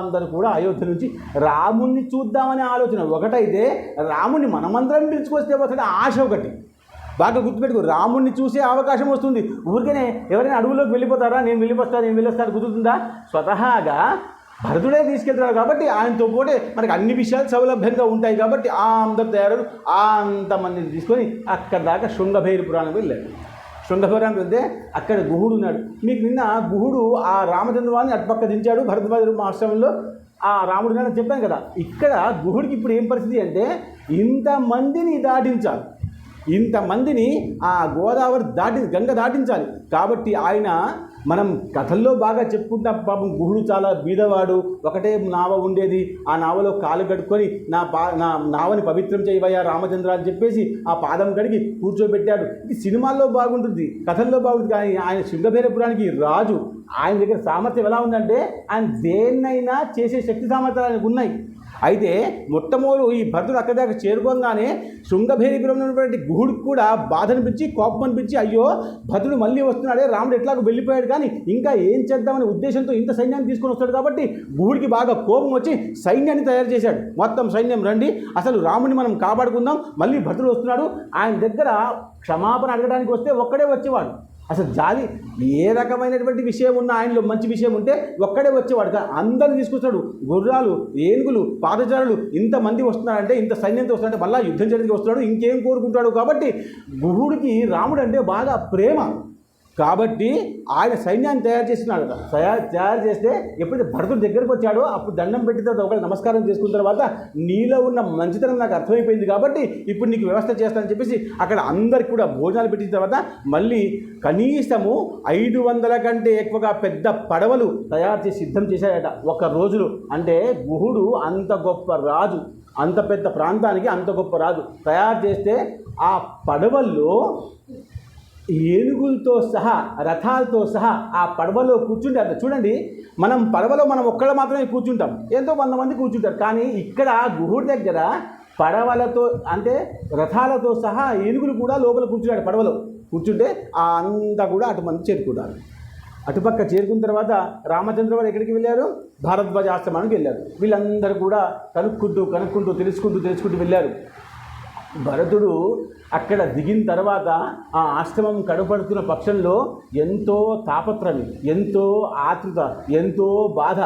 అందరూ కూడా అయోధ్య నుంచి రాముణ్ణి చూద్దామనే ఆలోచన ఒకటైతే, రాముణ్ణి మనమందరం పిలుచుకొస్తే వస్తే ఆశ ఒకటి. బాగా గుర్తుపెట్టుకో, రాముణ్ణి చూసే అవకాశం వస్తుంది. ఊరికనే ఎవరైనా అడవుల్లోకి వెళ్ళిపోతారా, నేను వెళ్ళొస్తాను కుదురుతుందా? స్వతహాగా భరతుడే తీసుకెళ్తున్నాడు కాబట్టి ఆయనతో పోతే మనకు అన్ని విషయాలు సౌలభ్యంగా ఉంటాయి కాబట్టి అందరు తయారు అంతమందిని తీసుకొని అక్కడ దాకా శృంగభైరపురానికి వెళ్ళాడు. శృంగభైరానికి వెళ్తే అక్కడ గుహుడు ఉన్నాడు. మీకు నిన్న గుహుడు ఆ రామచంద్రవాన్ని అటుపక్క దించాడు భరద్వాజ ఆశ్రమంలో. ఆ రాముడు అని చెప్పాను కదా. ఇక్కడ గుహుడికి ఇప్పుడు ఏం పరిస్థితి అంటే ఇంతమందిని దాటించాలి, ఇంతమందిని ఆ గోదావరి గంగ దాటించాలి. కాబట్టి ఆయన మనం కథల్లో బాగా చెప్పుకుంటాం. పాపం గుహుడు చాలా బీదవాడు, ఒకటే నావ ఉండేది, ఆ నావలో కాలు కడుక్కొని నా నావని పవిత్రం చేయవయ్యా రామచంద్ర అని చెప్పేసి ఆ పాదం కడిగి కూర్చోబెట్టాడు. ఇది సినిమాల్లో బాగుంటుంది, కథల్లో బాగుంటుంది. కానీ ఆయన శృంగభైరపురానికి రాజు. ఆయన దగ్గర సామర్థ్యం ఎలా ఉందంటే ఆయన దేన్నైనా చేసే శక్తి సామర్థ్యాలు ఆయనకు ఉన్నాయి. అయితే మొట్టమొదటి ఈ భరతుడు అక్కడి దాకా చేరుకోగానే శృంగభైరపురంలో ఉన్నటువంటి గుహుడికి కూడా బాధ అనిపించి, కోపం అనిపించి, అయ్యో భరతుడు మళ్ళీ వస్తున్నాడే, రాముడు ఎట్లాగో వెళ్ళిపోయాడు కానీ ఇంకా ఏం చేద్దామనే ఉద్దేశంతో ఇంత సైన్యాన్ని తీసుకొని వస్తాడు కాబట్టి గుహుడికి బాగా కోపం వచ్చి సైన్యాన్ని తయారు చేశాడు. మొత్తం సైన్యం రండి, అసలు రాముడిని మనం కాపాడుకుందాం, మళ్ళీ భరతుడు వస్తున్నాడు. ఆయన దగ్గర క్షమాపణ అడగడానికి వస్తే ఒక్కడే వచ్చేవాడు. అసలు జాలి ఏ రకమైనటువంటి విషయం ఉన్నా, ఆయనలో మంచి విషయం ఉంటే ఒక్కడే వచ్చేవాడు. కానీ అందరిని తీసుకొస్తాడు. గుర్రాలు, ఏనుగులు, పాదచారులు ఇంతమంది వస్తున్నారంటే, ఇంత సైన్యంతో వస్తున్నారంటే మళ్ళీ యుద్ధం చేయడానికి వస్తున్నాడు. ఇంకేం కోరుకుంటాడు? కాబట్టి గుహుడికి రాముడు అంటే బాగా ప్రేమ. కాబట్టి ఆయన సైన్యాన్ని తయారు చేస్తున్నాడు. తయారు చేస్తే ఎప్పుడైతే భరతుడి దగ్గరకు వచ్చాడో అప్పుడు దండం పెట్టిన తర్వాత ఒకళ్ళు నమస్కారం చేసుకున్న తర్వాత నీలో ఉన్న మంచితనం నాకు అర్థమైపోయింది కాబట్టి ఇప్పుడు నీకు వ్యవస్థ చేస్తానని చెప్పేసి అక్కడ అందరికి కూడా భోజనాలు పెట్టిన తర్వాత మళ్ళీ కనీసము 500 కంటే ఎక్కువగా పెద్ద పడవలు తయారు చేసి సిద్ధం చేశాడట ఒక రోజులో. అంటే గుహుడు అంత గొప్ప రాజు, అంత పెద్ద ప్రాంతానికి అంత గొప్ప రాజు. తయారు చేస్తే ఆ పడవల్లో ఏనుగులతో సహా, రథాలతో సహా ఆ పడవలో కూర్చుంటే, అంత చూడండి, పడవలో మనం ఒక్కళ్ళు మాత్రమే కూర్చుంటాం, ఎంతో 100 మంది కూర్చుంటారు. కానీ ఇక్కడ గుహుడి దగ్గర పడవలతో అంటే రథాలతో సహా ఏనుగులు కూడా లోపల కూర్చున్నాడు. పడవలో కూర్చుంటే అంతా కూడా అటుమంది చేరుకున్నారు. అటుపక్క చేరుకున్న తర్వాత రామచంద్ర వారు ఎక్కడికి వెళ్ళారు? భారద్వాజ ఆశ్రమానికి వెళ్ళారు. వీళ్ళందరూ కూడా కనుక్కుంటూ తెలుసుకుంటూ వెళ్ళారు. భరతుడు అక్కడ దిగిన తర్వాత ఆ ఆశ్రమం కడపడుతున్న పక్షంలో ఎంతో తాపత్రయం, ఎంతో ఆతృత, ఎంతో బాధ.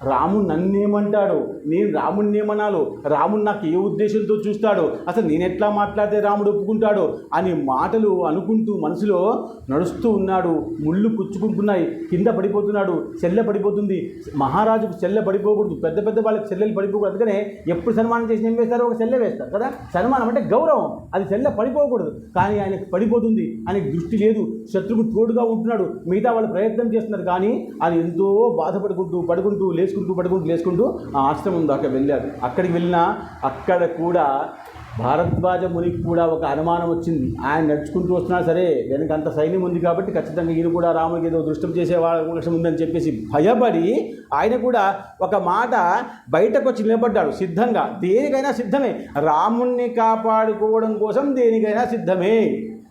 రాముడు నన్నేమంటాడు, నేను రాముడిని ఏమనాలో, రాముడు నాకు ఏ ఉద్దేశంతో చూస్తాడో, అసలు నేను ఎట్లా మాట్లాడితే రాముడు ఒప్పుకుంటాడో అని మాటలు అనుకుంటూ మనసులో నడుస్తూ ఉన్నాడు. ముళ్ళు పుచ్చుకుంటున్నాయి, కింద పడిపోతున్నాడు, చెల్లె పడిపోతుంది. మహారాజుకు చెల్లె పడిపోకూడదు, పెద్ద వాళ్ళకి చెల్లెలు పడిపోకూడదు. అందుకనే ఎప్పుడు సన్మానం చేసి ఏం వేస్తారో ఒక చెల్లె వేస్తారు కదా. సన్మానం అంటే గౌరవం, అది చెల్లె పడిపోకూడదు. కానీ ఆయనకు పడిపోతుంది, ఆయనకు దృష్టి లేదు, శత్రువుకు తోడుగా ఉంటున్నాడు, మిగతా వాళ్ళు ప్రయత్నం చేస్తున్నారు. కానీ అది ఎంతో పడుకుంటూ లేచుకుంటూ ఆ ఆశ్రమం దాకా వెళ్ళారు. అక్కడికి వెళ్ళినా అక్కడ కూడా భారద్వాజ మునికి కూడా ఒక అనుమానం వచ్చింది. ఆయన నడుచుకుంటూ వస్తున్నా సరే వెనక అంత సైన్యం ఉంది కాబట్టి ఖచ్చితంగా ఈయన కూడా రాముడికి ఏదో దృష్టం చేసే అవకాశం ఉందని చెప్పేసి భయపడి ఆయన కూడా ఒక మాట బయటకు వచ్చి నిలబడ్డాడు. సిద్ధంగా, దేనికైనా సిద్ధమే, రాముణ్ణి కాపాడుకోవడం కోసం దేనికైనా సిద్ధమే.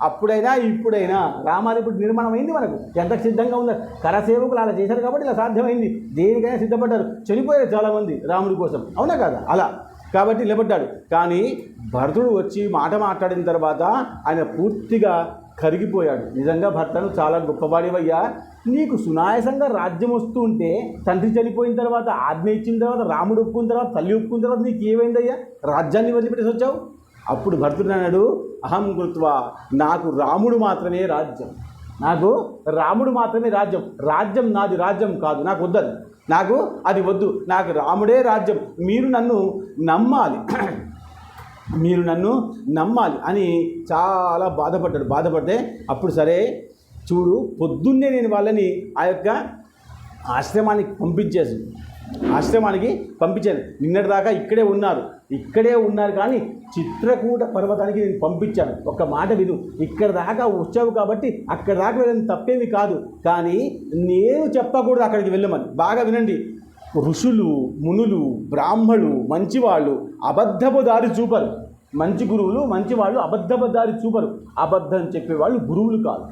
అప్పుడైనా ఇప్పుడైనా రామాలయం ఇప్పుడు నిర్మాణం అయింది, మనకు ఎంత సిద్ధంగా ఉన్నారు. కరసేవకులు అలా చేశారు కాబట్టి ఇలా సాధ్యమైంది. దేనికైనా సిద్ధపడ్డారు. చనిపోయారు చాలామంది రాముడి కోసం, అవునా కదా? అలా కాబట్టి నిలబడ్డాడు. కానీ భరతుడు వచ్చి మాట మాట్లాడిన తర్వాత ఆయన పూర్తిగా కరిగిపోయాడు. నిజంగా భర్తను చాలా గొప్పవాడివయ్యా, నీకు సునాయాసంగా రాజ్యం వస్తూ ఉంటే తండ్రి చనిపోయిన తర్వాత ఆజ్ఞ ఇచ్చిన తర్వాత రాముడు ఒప్పుకున్న తర్వాత తల్లి ఒప్పుకున్న తర్వాత నీకు ఏమైందయ్యా, రాజ్యాన్ని వదిలిపెట్టేసి వచ్చావు? అప్పుడు భరతుడు అన్నాడు, అహం కృత్వా, నాకు రాముడు మాత్రమే రాజ్యం, నాకు రాముడు మాత్రమే రాజ్యం, రాజ్యం నాది రాజ్యం కాదు, నాకు వద్దది, నాకు అది వద్దు, నాకు రాముడే రాజ్యం, మీరు నన్ను నమ్మాలి అని చాలా బాధపడితే అప్పుడు సరే చూడు, పొద్దున్నే నేను వాళ్ళని ఆ యొక్క ఆశ్రమానికి పంపించాను. నిన్నటిదాకా ఇక్కడే ఉన్నారు కానీ చిత్రకూట పర్వతానికి నేను పంపించాను. ఒక్క మాట విను, ఇక్కడ దాకా వచ్చావు కాబట్టి అక్కడ దాకా వెళ్ళిన తప్పేమి కాదు, కానీ నేను చెప్పకూడదు అక్కడికి వెళ్ళమని. బాగా వినండి, ఋషులు, మునులు, బ్రాహ్మణులు, మంచివాళ్ళు అబద్ధపు దారి చూపరు. మంచి గురువులు, మంచివాళ్ళు అబద్ధపు దారి చూపరు. అబద్ధం చెప్పేవాళ్ళు గురువులు కాదు.